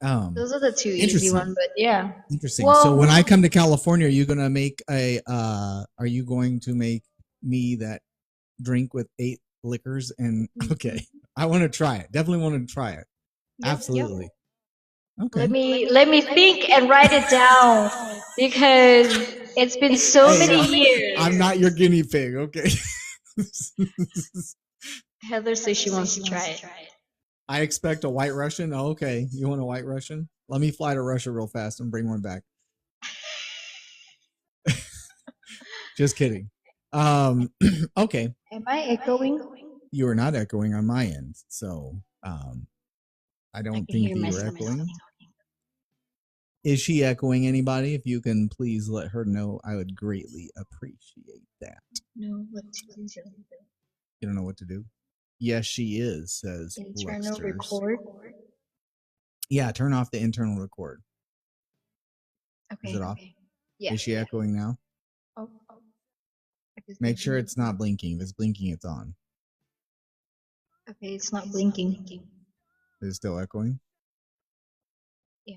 um, Those are the two easy interesting. ones, but yeah. Interesting. So when I Well, come to California, are you gonna make a are you going to make me that drink with 8 liquors and mhm. okay. I want to try it. Definitely want to try it. Yep, yep. Absolutely. Okay. Let me think and write it down because It's been so Hey, many years. I'm not your guinea pig, okay? Heather says she wants to try it. I expect a white Russian. Oh, okay. You want a white Russian? Let me fly to Russia real fast and bring one back. Just kidding. Okay. Am I echoing? You are not echoing on my end. So I I don't can think hear that you're myself echoing. talking. Is she echoing anybody? If you can please let her know, I would greatly appreciate that. No, what to do? You don't know what to do? Yes, she is, says Internal Luxters. record. Yeah, turn off the internal record. Okay. Is it off? Okay. Yeah. Is she echoing now? Oh. Make sure it's not blinking. If it's blinking, it's on. Okay, it's not blinking. Is it still echoing? Yeah.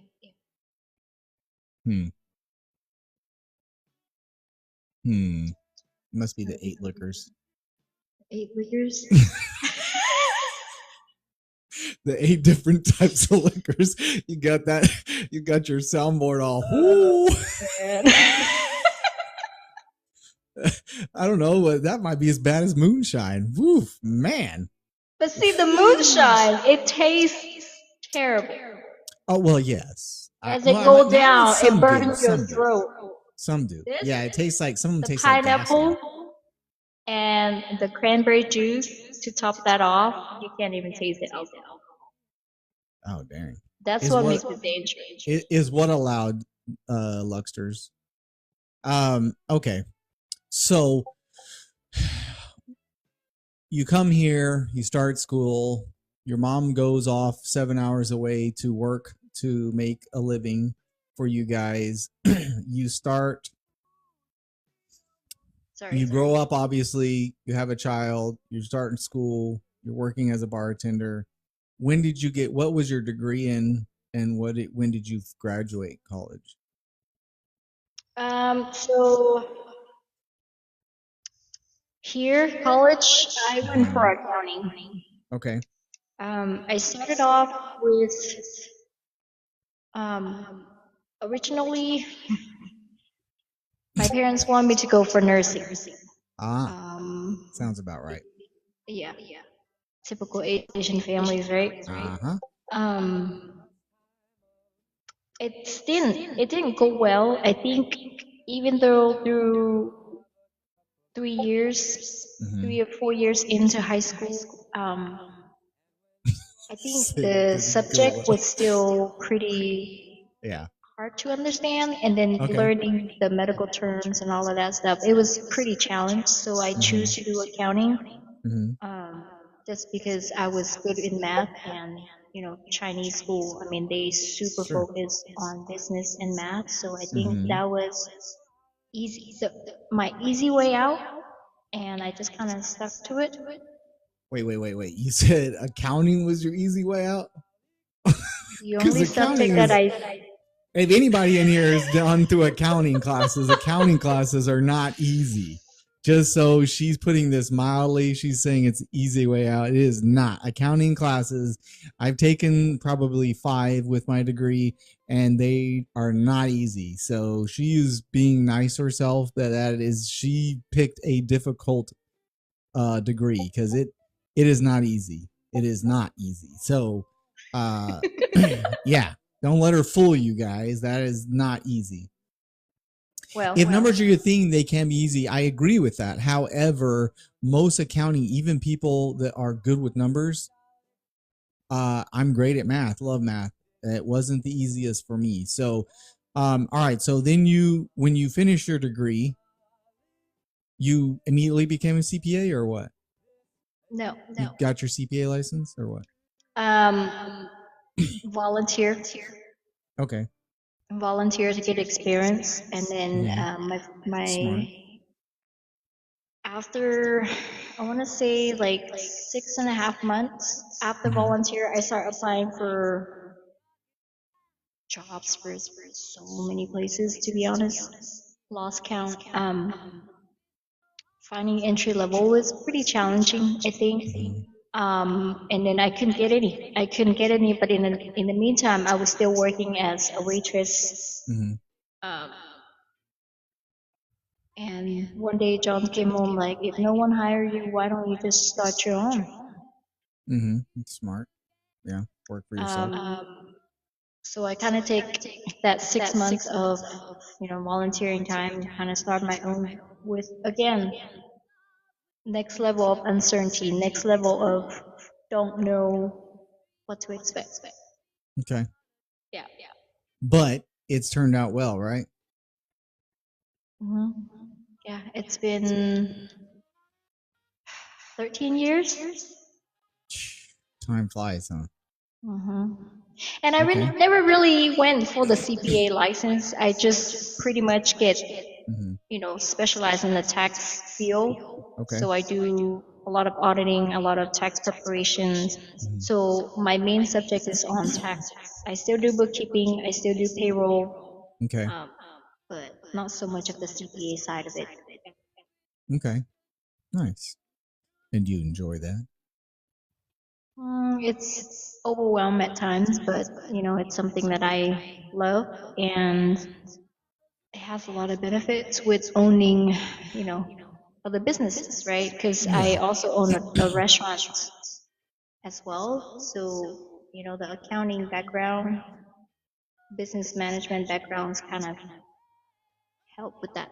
Must be the 8 liquors. 8 liquors. The 8 different types of liquors. You got that? You got your soundboard all. Whoo! I don't know, but that might be as bad as moonshine. Woof, man. But see, the moonshine, it tastes terrible. Oh well, yes. As it goes down, it burns your do. throat. Some do. This- Yeah, it tastes like some of them The taste like pineapple gasoline. and the cranberry juice to top that off, you can't even taste the alcohol. Oh dang. That's Is what what- makes it dangerous. It is what allowed Luxters. Okay. So you come here, you start school, your mom goes off 7 hours away to work to make a living for you guys. You start, you grow up, obviously, you have a child, you're starting school, you're working as a bartender. When did you get, what was your degree in, and when did you graduate college? So here, college, I went for accounting. Okay. I started off with originally my parents wanted me to go for nursing. Sounds about right. Yeah, typical Asian families, right? It didn't go well. I think even though through 3 years, 3 or 4 years into high school, I think the subject was still pretty hard to understand, and then learning the medical terms and all of that stuff, it was pretty challenged. So I choose to do accounting, just because I was good in math and Chinese school. I mean, they super focus on business and math, so I think that was easy. My easy way out, and I just kind of stuck to it. Wait. You said accounting was your easy way out? The only subject that if anybody in here has gone through accounting classes are not easy. Just so she's putting this mildly, she's saying it's easy way out. It is not. Accounting classes, I've taken probably 5 with my degree, and they are not easy. So she is being nice to herself she picked a difficult degree, because it is not easy. It is not easy. So yeah, don't let her fool you guys. That is not easy. If numbers are your thing, they can be easy. I agree with that. However, most accounting, even people that are good with numbers, I'm great at math, love math. It wasn't the easiest for me. So, all right. So then when you finish your degree, you immediately became a CPA or what? No. You got your CPA license or what? Volunteer. Okay. Volunteer to get experience, and then Smart. after, I want to say like 6.5 months after volunteer, I start applying for jobs for so many places, to be honest. Lost count. Finding entry level was pretty challenging, I think. And then I couldn't get any. But in the meantime, I was still working as a waitress. And one day John came home like, if no one hired you, why don't you just start your own? It's smart. Yeah. Work for yourself. So I kind of take that 6 months of, volunteering time, kind of start my own with, again, next level of uncertainty, next level of don't know what to expect. Okay. Yeah. But it's turned out well, right? hmm Yeah, it's been 13 years. Time flies, huh? hmm And I Okay. never really went for the CPA license. I just pretty much get, hmm specialize in the tax field. Okay. So I do a lot of auditing, a lot of tax preparations. Mhm. So my main subject is on tax. I still do bookkeeping, I still do payroll, Okay. but not so much of the CPA side of it. Okay. Nice. And do you enjoy that? It's overwhelmed at times, but it's something that I love, and it has a lot of benefits with owning, other businesses, right? Because I Yeah. also own a restaurant as well. So, the accounting background, business management backgrounds kind of help with that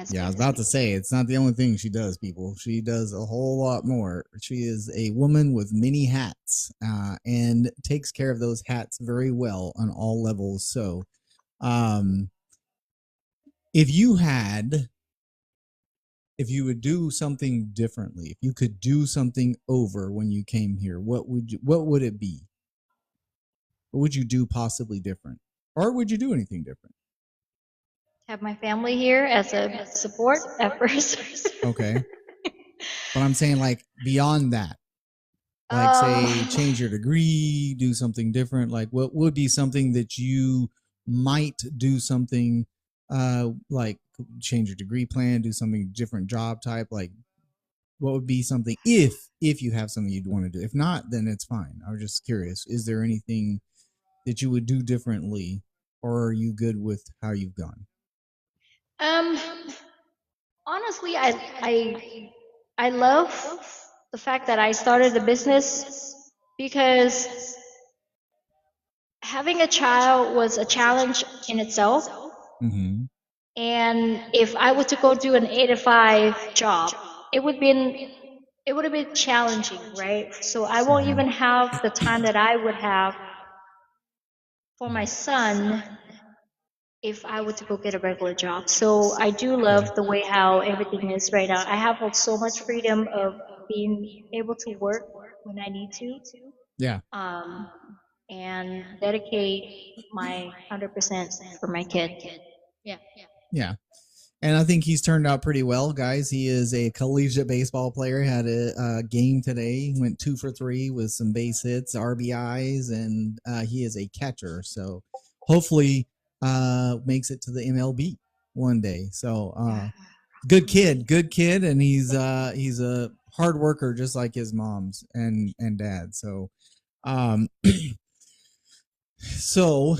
Yeah, I was aspect. about to say it's not the only thing she does, people. She does a whole lot more. She is a woman with many hats, and takes care of those hats very well on all levels. So, um, if you had, if you would do something differently, if you could do something over when you came here, what would it be? What would you do possibly different? Or would you do anything different? Have my family here as a support at first. Okay. But I'm saying like beyond that, like um, say change your degree, do something different. Like what would be something that you might do something like change your degree plan, do something different job type, like what would be something if you have something you'd want to do. If not, then it's fine. I was just curious. Is there anything that you would do differently, or are you good with how you've gone? um, honestly, I love the fact that I started the business because having a child was a challenge in itself. Mm-hmm. And if I were to go do an 8 to 5 job, it would been it would have been challenging, right? So I won't even have the time that I would have for my son if I were to go get a regular job. So I do love the way how everything is right now. I have so much freedom of being able to work when I need to, Yeah. um, and dedicate my 100% for my kid. Yeah. Yeah. And I think he's turned out pretty well, guys. He is a collegiate baseball player. Had a game today. Went 2 for 3 with some base hits, RBIs, and he is a catcher. So hopefully, makes it to the MLB one day. So good kid, and he's a hard worker, just like his moms and dad. So, um, so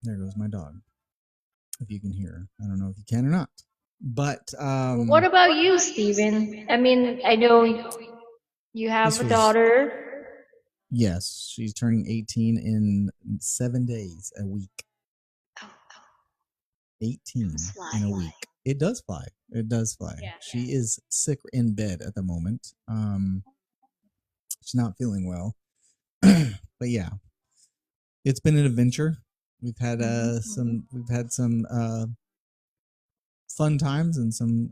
there goes my dog. If you can hear her, I don't know if you can or not. But What about you, Steven? I mean, I know you have this a was daughter. yes, she's turning 18 in 7 days, a week. 18 in a week. It does fly. It does fly. She is sick in bed at the moment. She's not feeling well. But yeah, it's been an adventure. We've had some fun times and some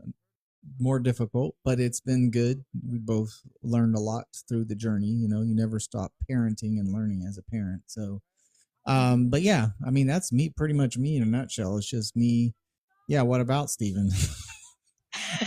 more difficult, but it's been good. We both learned a lot through the journey. You know, you never stop parenting and learning as a parent. So, but yeah, I mean, that's me, pretty much me in a nutshell. It's just me. Yeah. What about Steven?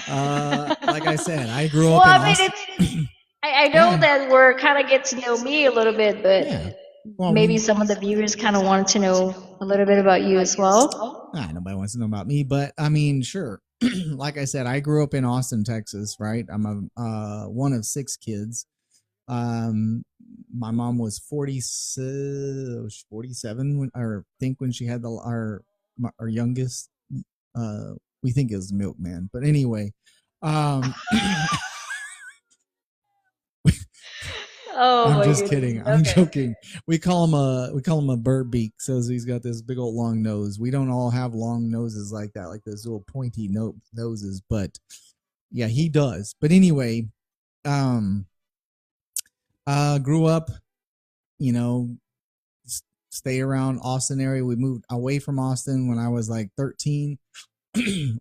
Like I said, I grew Well, up in I mean, Austin. I know that we're kind of get to know me a little bit, but Yeah. Well, maybe some of the viewers kind of wanted to know a little bit about you as well. nobody wants to know about me, but I mean, sure. Like I said, I grew up in Austin, Texas, right? I'm a one of 6 kids. My mom was 47 when, or I think when she had our youngest We think is milkman, but anyway, um, Oh I'm my just goodness. kidding. I'm Okay. joking. We call him a bird beak. So he's got this big old long nose. We don't all have long noses like that, like those little pointy noses. But yeah, he does. But anyway, um, grew up, you know, stay around Austin area. We moved away from Austin when I was like 13.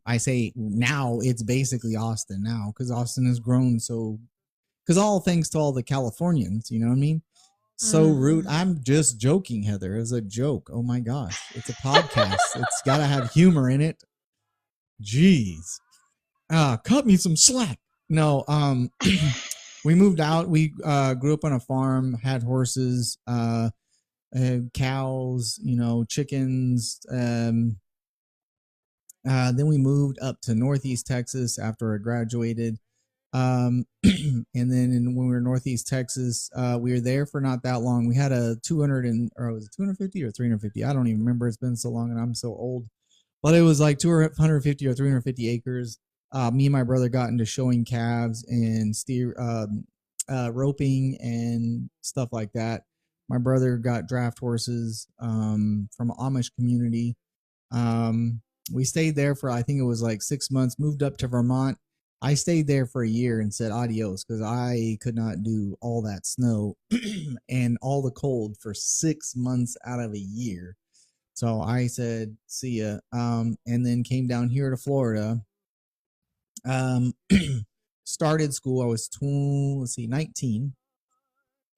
I say now it's basically Austin now because Austin has grown so because all thanks to all the Californians, you know what I mean? So rude. Mm. I'm just joking, Heather. It's a joke. Oh my gosh. It's a podcast. It's got to have humor in it. Jeez. Cut me some slack. No, we moved out. We grew up on a farm, had horses, cows, chickens. Then we moved up to Northeast Texas after I graduated. And then when we were in Northeast Texas, we were there for not that long. We had a 200 or was it 250 or 350? I don't even remember. It's been so long and I'm so old, but it was like 250 or 350 acres. Me and my brother got into showing calves and steer, roping and stuff like that. My brother got draft horses, from an Amish community. We stayed there for, I think it was like 6 months, moved up to Vermont. I stayed there for a year and said adios because I could not do all that snow and all the cold for 6 months out of a year. So I said, see ya. And then came down here to Florida. Started school. I was 19.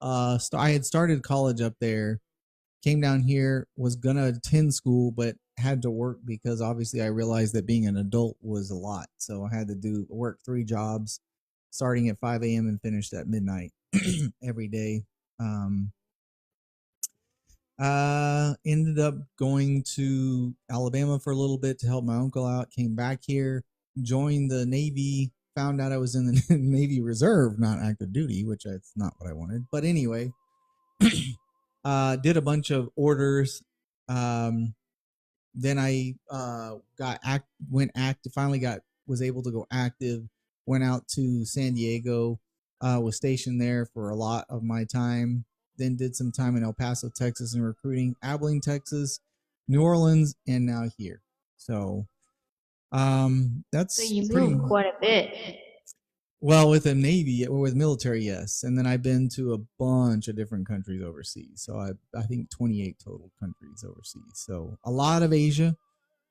I had started college up there, came down here, was going to attend school, but had to work because obviously I realized that being an adult was a lot. So I had to work 3 jobs starting at 5 a.m. and finished at midnight every day. Ended up going to Alabama for a little bit to help my uncle out, came back here, joined the Navy, found out I was in the Navy Reserve, not active duty, which that's not what I wanted. But anyway, did a bunch of orders. Then I was able to go active, went out to San Diego, was stationed there for a lot of my time. Then did some time in El Paso, Texas in recruiting, Abilene, Texas, New Orleans, and now here. So that's So you pretty moved quite a bit. well with the Navy or with military, yes. And then I've been to a bunch of different countries overseas. So I think 28 total countries overseas. So a lot of Asia.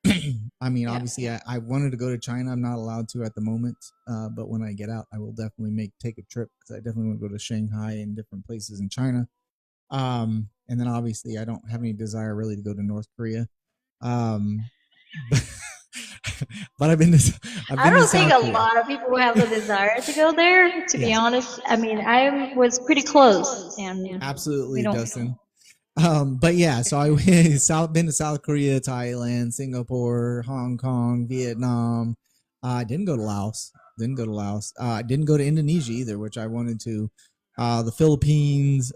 I mean, Yeah. obviously, I wanted to go to China. I'm not allowed to at the moment, but when I get out, I will definitely take a trip because I definitely want to go to Shanghai and different places in China. And then obviously, I don't have any desire really to go to North Korea. But, but I've been to I don't think South a Korea. lot of people have the desire to go there, to be Yes. honest. I mean, I was pretty close, and we Absolutely, don't. Dustin. But yeah, so I been to South Korea, Thailand, Singapore, Hong Kong, Vietnam. I didn't go to Laos. Didn't go to Laos. I didn't go to Indonesia either, which I wanted to. The Philippines,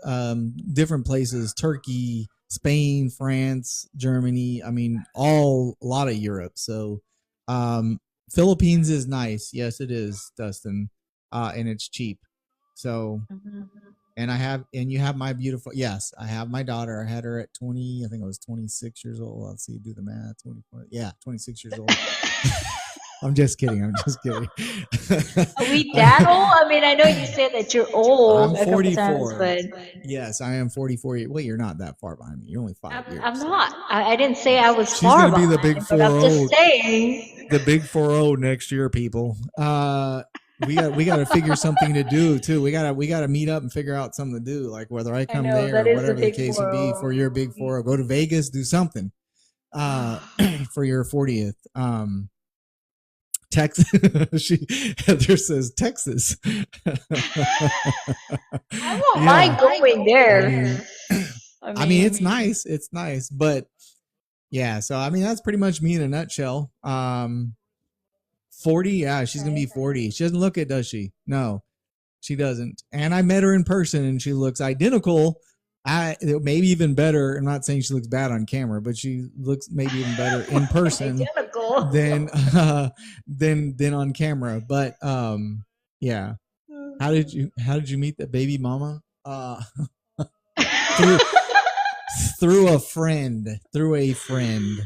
different places, Turkey, Spain, France, Germany. I mean, a lot of Europe. So, Philippines is nice. Yes, it is, Dustin. And it's cheap. So, Mhm. and you have my beautiful, yes, I have my daughter. I had her at 20, I think I was 26 years old. Let's see, do the math. 20, yeah, 26 years old. I'm just kidding. Are we that old? I mean, I know you said that you're old I'm a couple times, 44. but Yes, I am 44. Wait, you're not that far behind me. You're only 5 years. I'm not. I didn't say I was She's far gonna be the behind, big but I'm just 4-0. saying. The big 4-0 next year, people. We got to figure something to do too. We got to meet up and figure out something to do, like whether I come know, there that or is the whatever the big case would be 4-0. for your big 4-0. Go to Vegas, do something for your 40th. Texas. Heather says Texas. I won't mind going there. I mean, it's nice. It's nice, but yeah. So I mean, that's pretty much me in a nutshell. 40. Yeah, she's gonna be 40. She doesn't look it, does she? No, she doesn't. And I met her in person, and she looks identical. Maybe even better. I'm not saying she looks bad on camera, but she looks maybe even better in person Identical. than than on camera. But yeah. How did you meet the baby mama? Through through a friend. Through a friend.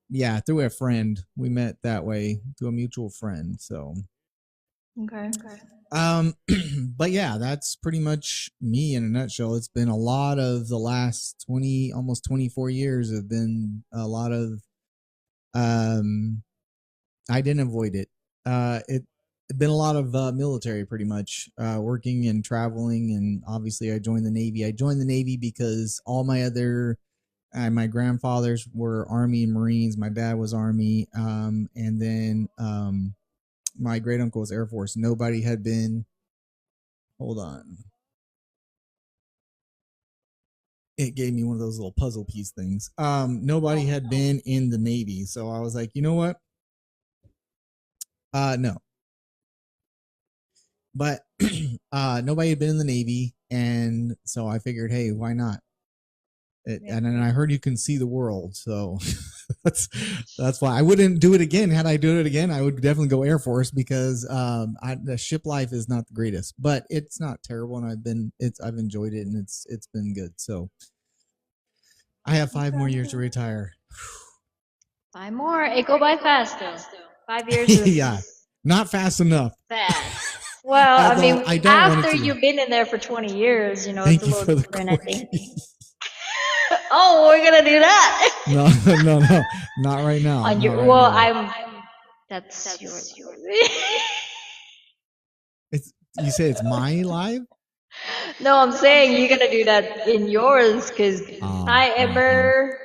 Yeah, through a friend. We met that way through a mutual friend. So Okay. but yeah, that's pretty much me in a nutshell. It's been a lot of the last 20, almost 24 years have been a lot of I didn't avoid it. It's been a lot of military, pretty much working and traveling, and obviously I joined the Navy. I joined the Navy because all my other my grandfathers were Army and Marines. My dad was Army, and then my great uncle was Air Force. Nobody had been. Hold on. It gave me one of those little puzzle piece things. Nobody had been in the Navy, so I was like, you know what? No, but nobody had been in the Navy, and so I figured, hey, why not? And then I heard you can see the world, so that's why I wouldn't do it again. Had I do it again, I would definitely go Air Force because the ship life is not the greatest, but it's not terrible, and I've enjoyed it, and it's been good. So I have 5 more years to retire. 5 more. It go by fast though. 5 years is Yeah, not fast enough. fast. Well, I Although mean, I don't want it after to be. you've been in there for 20 years, Thank it's a you little for the different, I think. quickie. Oh, we're gonna do that. No, not right now. On Not your, right well, now. that's yours. You say it's my live? No, I'm saying you're gonna do that in yours, because I ever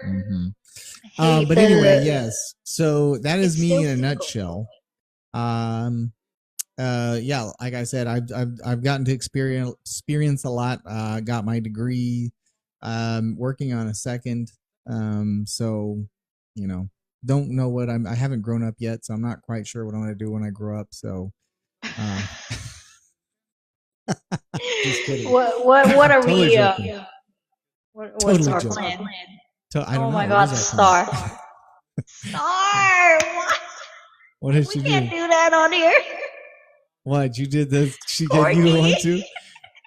hate But anyway, the. yes. So that is It's me so in a difficult. nutshell. Yeah, like I said, I've gotten to experience a lot. Got my degree, working on a second. So don't know what I haven't grown up yet, so I'm not quite sure what I'm gonna do when I grow up. So just kidding. What are Totally we? joking. What's Totally our joking. plan? I don't Oh know. my What God, is our plan? Star. Star. What? What did We she can't do? do that on here. What you did? This she get you to want to?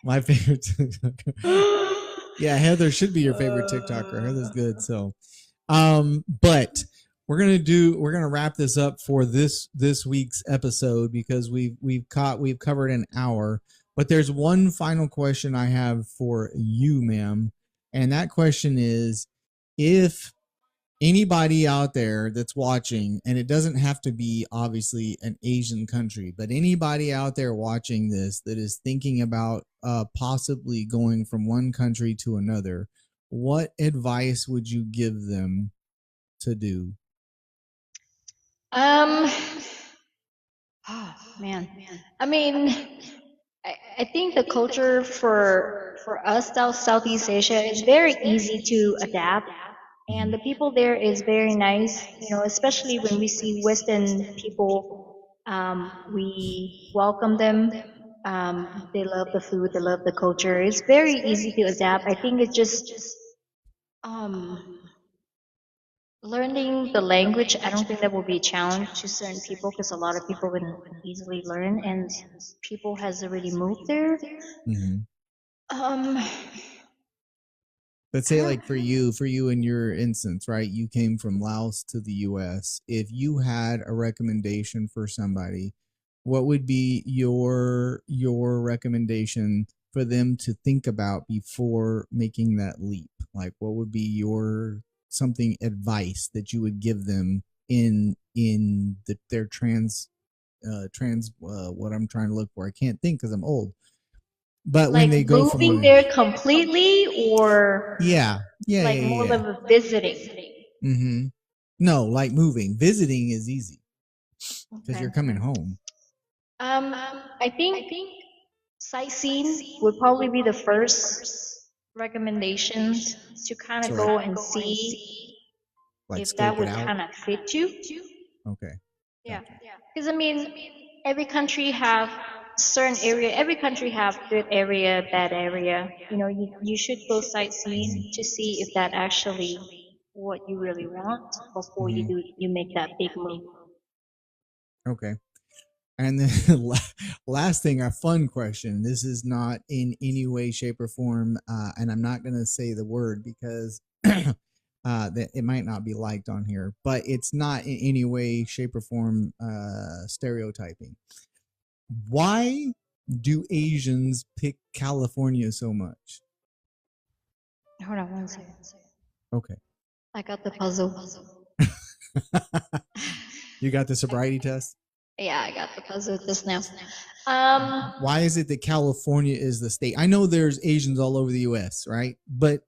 My favorite TikToker. Yeah, Heather should be your favorite TikToker. Heather's good. So, but we're gonna wrap this up for this week's episode because we've covered an hour. But there's one final question I have for you, ma'am, and that question is, if anybody out there that's watching, and it doesn't have to be obviously an Asian country, but anybody out there watching this that is thinking about possibly going from one country to another, what advice would you give them to do? Oh man. I mean, I think the culture for us, Southeast Asia, is very easy to adapt, and the people there is very nice. Especially when we see Western people, we welcome them. They love the food, they love the culture. It's very easy to adapt. I think it's just um, learning the language. I don't think that will be a challenge to certain people because a lot of people can easily learn, and people has already moved there. Mm-hmm. Um, Let's say, like for you in your instance, right? You came from Laos to the U.S. If you had a recommendation for somebody, what would be your recommendation for them to think about before making that leap? Like, what would be your something advice that you would give them in their what I'm trying to look for? I can't think because I'm old. But when they go from moving there completely, or more of a visiting. Mm-hmm. No, like moving. Visiting is easy because you're coming home. I think sightseeing would probably be the first recommendations to kind of go and see Like if that scope would it out. kind of fit you. Okay. Yeah, because I mean, every country have certain area. Every country have good area, bad area. You should go sightseeing to see if that actually what you really want before Hmm. you make that big move. Okay. And then last thing, a fun question. This is not in any way, shape, or form, and I'm not going to say the word because that it might not be liked on here, but it's not in any way, shape, or form stereotyping. Why do Asians pick California so much? Hold on one second. Okay. I got the puzzle. You got the sobriety test? Yeah, I got the puzzle just now. Why is it that California is the state? I know there's Asians all over the US, right? But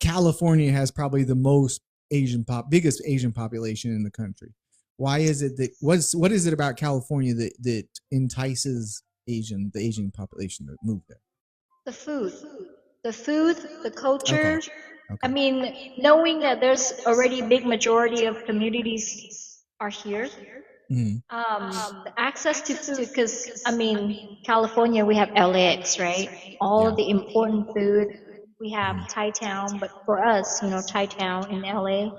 California has probably the most biggest Asian population in the country. Why is it that what is it about California that entices the Asian population to move there? The food, the culture. Okay. I mean, knowing that there's already a big majority of communities are here. Mhm. The access to food, because I mean, California, we have LAX, right? All Yeah. of the important food. We have Thai Town, but for us, Thai Town in LA,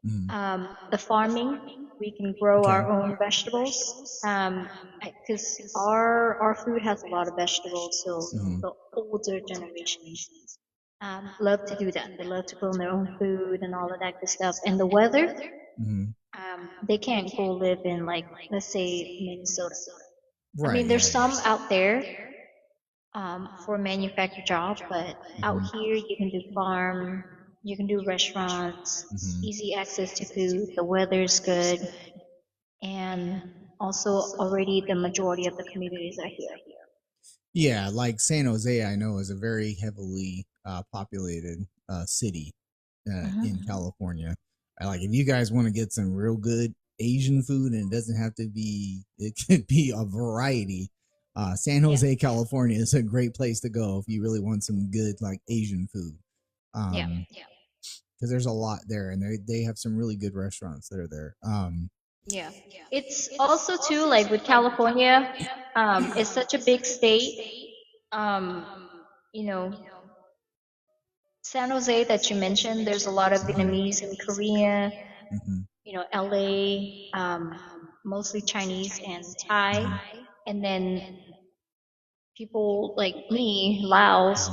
Mhm. the farming, we can grow Okay. our own vegetables. Because our food has a lot of vegetables, so Mhm. the older generations love to do that. They love to grow their own food and all of that good stuff. And the weather, Mhm. they can't go live in, like, let's say Minnesota. I Right. mean, there's Yeah. some out there for manufactured jobs, but out Mhm. here you can do farm, you can do restaurants, Mhm. easy access to food, the weather's good, and also already the majority of the communities are here. Yeah, like San Jose, I know is a very heavily populated city in Hmm. California. Like if you guys want to get some real good Asian food, and it doesn't have to be, it could be a variety. San Yeah, Jose, California is a great place to go if you really want some good like Asian food. yeah, Because there's a lot there, and they have some really good restaurants that are there. yeah. It's also too, like, with California, it's such a big state. Um, you know, San Jose that you mentioned, there's a lot of Vietnamese and Korean, Mhm. LA, mostly Chinese and Thai, and then people like me, Laos,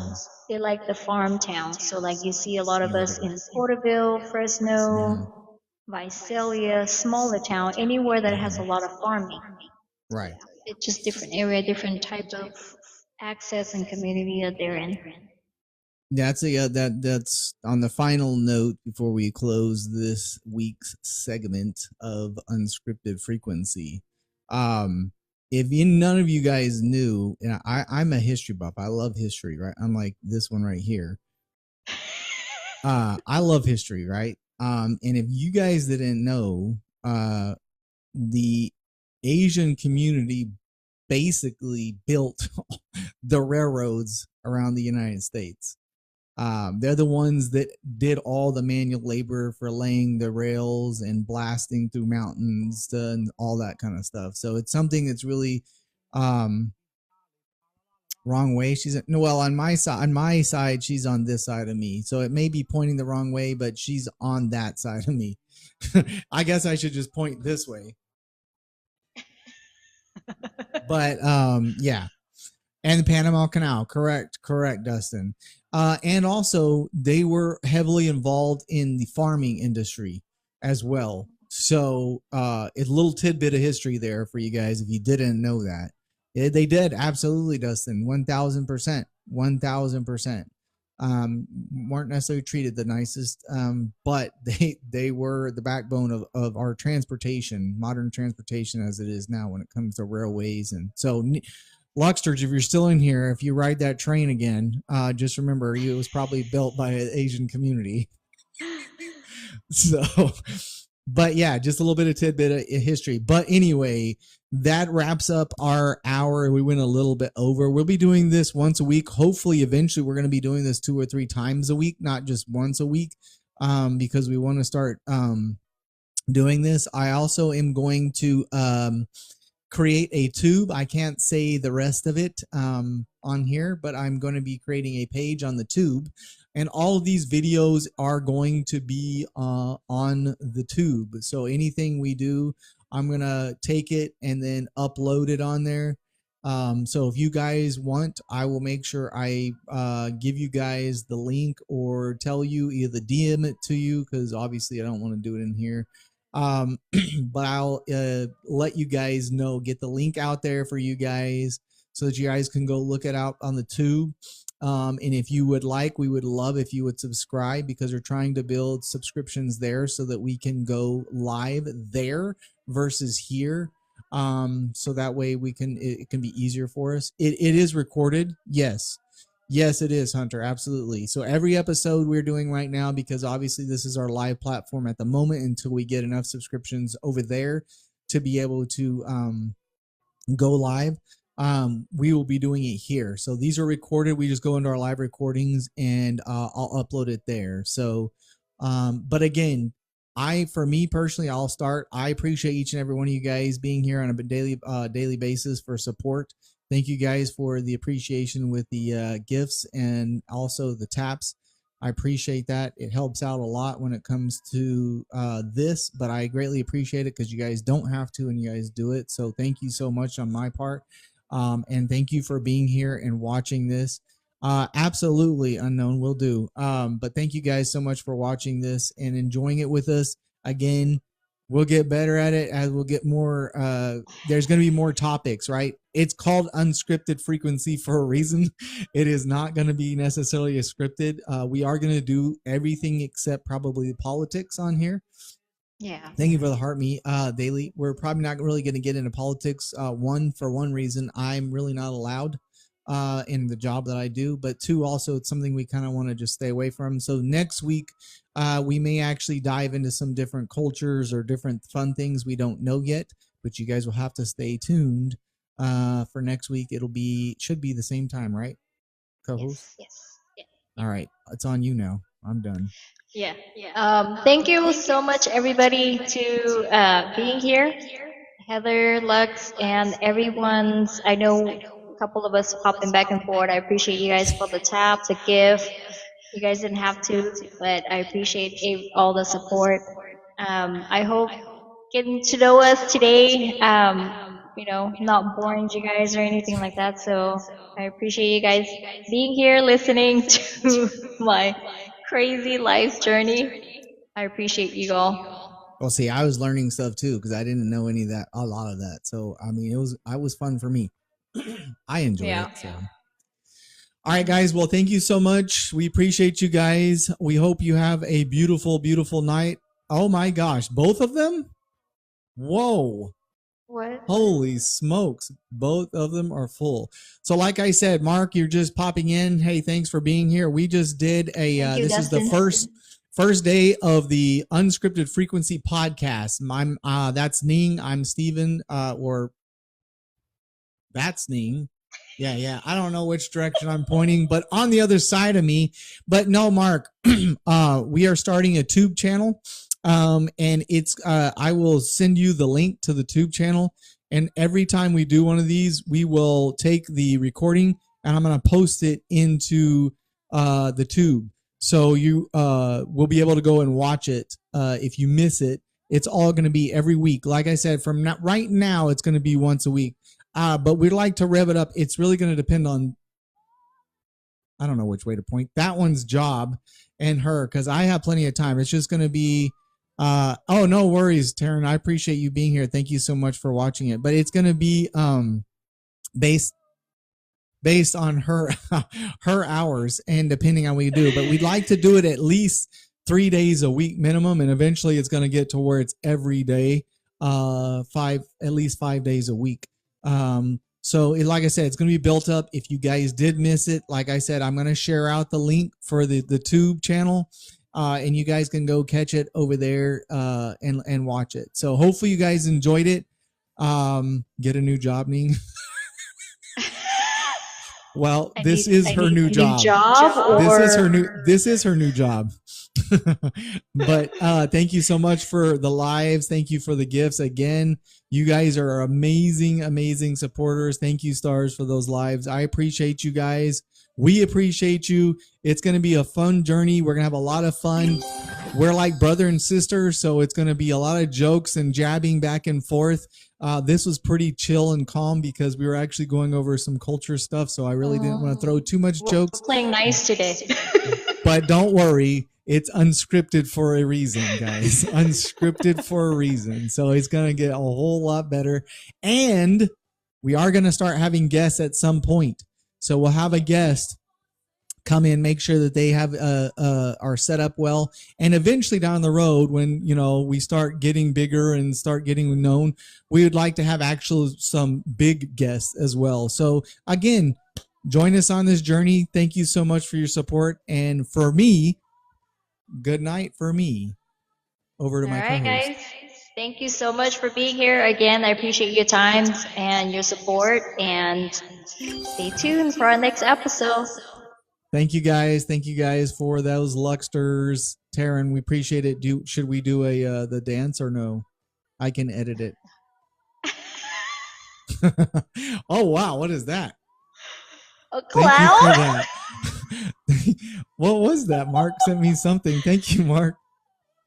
they like the farm town. So like you see a lot of us in Porterville, Fresno, Visalia, smaller town, anywhere that has a lot of farming. Right. It's just different area, different type of access and community that they're in. That's on the final note before we close this week's segment of unscripted frequency. Um, if none of you guys knew, and I'm a history buff. I love history, right? Unlike this one right here. I love history, right? And if you guys didn't know, the Asian community basically built the railroads around the United States. They're the ones that did all the manual labor for laying the rails and blasting through mountains and all that kind of stuff. So it's something that's really um, wrong way. She's no, well, on my side. On my side, she's on this side of me, so it may be pointing the wrong way, but she's on that side of me. I guess I should just point this way. But yeah. And the Panama Canal, correct, Dustin. And also, they were heavily involved in the farming industry as well. So, a little tidbit of history there for you guys if you didn't know that. They did, absolutely, Dustin, 1000%, 1000%. Weren't necessarily treated the nicest, but they were the backbone of our transportation, modern transportation as it is now when it comes to railways. And so, Luxters, if you're still in here, if you ride that train again, just remember it was probably built by an Asian community. So, but yeah, just a little bit of tidbit of history. But anyway, that wraps up our hour. We went a little bit over. We'll be doing this once a week. Hopefully, eventually, we're going to be doing this 2 or 3 times a week, not just once a week, because we want to start doing this. I also am going to create a tube. I can't say the rest of it on here, but I'm going to be creating a page on the tube, and all of these videos are going to be on the tube. So anything we do, I'm going to take it and then upload it on there. So if you guys want, I will make sure I give you guys the link, or tell you, either DM it to you, because obviously I don't want to do it in here. But I'll let you guys know, get the link out there for you guys, so that you guys can go look it out on the tube. And if you would like, we would love if you would subscribe, because we're trying to build subscriptions there so that we can go live there versus here. So that way it can be easier for us. It is recorded. Yes, it is, Hunter. Absolutely. So every episode we're doing right now, because obviously this is our live platform at the moment until we get enough subscriptions over there to be able to go live. We will be doing it here. So these are recorded. We just go into our live recordings, and I'll upload it there. So, but again, for me personally, I'll start. I appreciate each and every one of you guys being here on a daily basis for support. Thank you guys for the appreciation with the gifts and also the taps. I appreciate that. It helps out a lot when it comes to this, but I greatly appreciate it, because you guys don't have to, and you guys do it. So thank you so much on my part. And thank you for being here and watching this. Absolutely, Unknown will do. But thank you guys so much for watching this and enjoying it with us. Again, we'll get better at it as we'll get more. There's going to be more topics, right? It's called Unscripted Frequency for a reason. It is not going to be necessarily a scripted. We are going to do everything except probably politics on here. Yeah. Thank you for the heart me daily. We're probably not really going to get into politics. For one reason, I'm really not allowed in the job that I do, but two, also it's something we kind of want to just stay away from. So next week, we may actually dive into some different cultures or different fun things we don't know yet, but you guys will have to stay tuned for next week. Should be the same time, right? Co-host? Yes. All right. It's on you now. I'm done. Yeah. Thank you so much, everybody, to being here. Heather, Lux, and everyone's. I know a couple of us popping back and forth. I appreciate you guys for the tap, the gift. You guys didn't have to, but I appreciate all the support. I hope getting to know us today, not boring you guys or anything like that. So I appreciate you guys being here, listening to my crazy life journey. I appreciate you all. Well, see, I was learning stuff too, because I didn't know a lot of that. So, I mean, it was fun for me. I enjoyed it. So. All right, guys. Well, thank you so much. We appreciate you guys. We hope you have a beautiful, beautiful night. Oh my gosh, both of them? Whoa. What? Holy smokes. Both of them are full. So like I said, Mark, you're just popping in. Hey, thanks for being here. We just did this is the first day of the Unscripted Frequency podcast. That's Ning. I'm Steven, or that's Ning. Yeah. I don't know which direction I'm pointing, but on the other side of me. But no, Mark, we are starting a tube channel. And it's I will send you the link to the tube channel, and every time we do one of these, we will take the recording and I'm going to post it into the tube, so you will be able to go and watch it if you miss it. It's all going to be every week. Like I said, right now it's going to be once a week, but we'd like to rev it up. It's really going to depend on, I don't know which way to point, that one's job and her, because I have plenty of time. It's just going to be oh, no worries, Taryn. I appreciate you being here. Thank you so much for watching it. But it's going to be based on her hours, and depending on what you do. But we'd like to do it at least 3 days a week minimum, and eventually it's going to get to where it's every day, at least 5 days a week. So like I said, it's going to be built up. If you guys did miss it, like I said, I'm going to share out the link for the tube channel. And you guys can go catch it over there and watch it. So hopefully you guys enjoyed it. Get a new job, Ning. Well, this is her new job. This is her new job. But thank you so much for the lives. Thank you for the gifts again. You guys are amazing, amazing supporters. Thank you, stars, for those lives. I appreciate you guys. We appreciate you. It's going to be a fun journey. We're going to have a lot of fun. We're like brother and sister, so it's going to be a lot of jokes and jabbing back and forth. This was pretty chill and calm because we were actually going over some culture stuff, so I really didn't want to throw too much jokes. We're playing nice today. But don't worry, it's unscripted for a reason, guys. Unscripted for a reason. So it's going to get a whole lot better. And we are going to start having guests at some point. So we'll have a guest come in, make sure that they have are set up well, and eventually down the road, when we start getting bigger and start getting known, we would like to have actual some big guests as well. So again, join us on this journey. Thank you so much for your support, and for me, good night for me. Over to my co-host. All right, guys. Thank you so much for being here. Again, I appreciate your time and your support, and stay tuned for our next episode. Thank you guys. Thank you guys for those Lucksters. Taryn, we appreciate it. Should we do the dance or no? I can edit it. Oh wow, what is that? A clown? What was that? Mark sent me something. Thank you, Mark.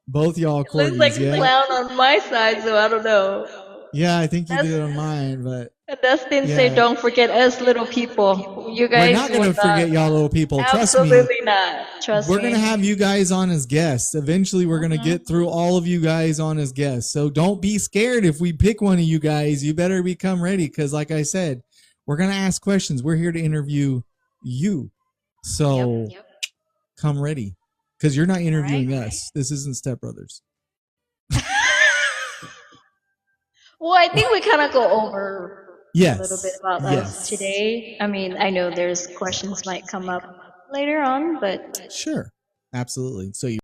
Both y'all corgis. Looks like a clown on my side, so I don't know. Yeah, I think you did it on mine, but Dustin said, "Don't forget us little people." You guys, we're not going to forget y'all little people. Absolutely Trust me. not. Trust me. We're going to have you guys on as guests. Eventually, we're going to get through all of you guys on as guests. So don't be scared if we pick one of you guys. You better become ready because, like I said, we're going to ask questions. We're here to interview you. So come ready because you're not interviewing us. This isn't Step Brothers. Well, I think we kind of go over Yes. a little bit about us today. I mean, I know there's questions might come up later on, but Sure. Absolutely. So you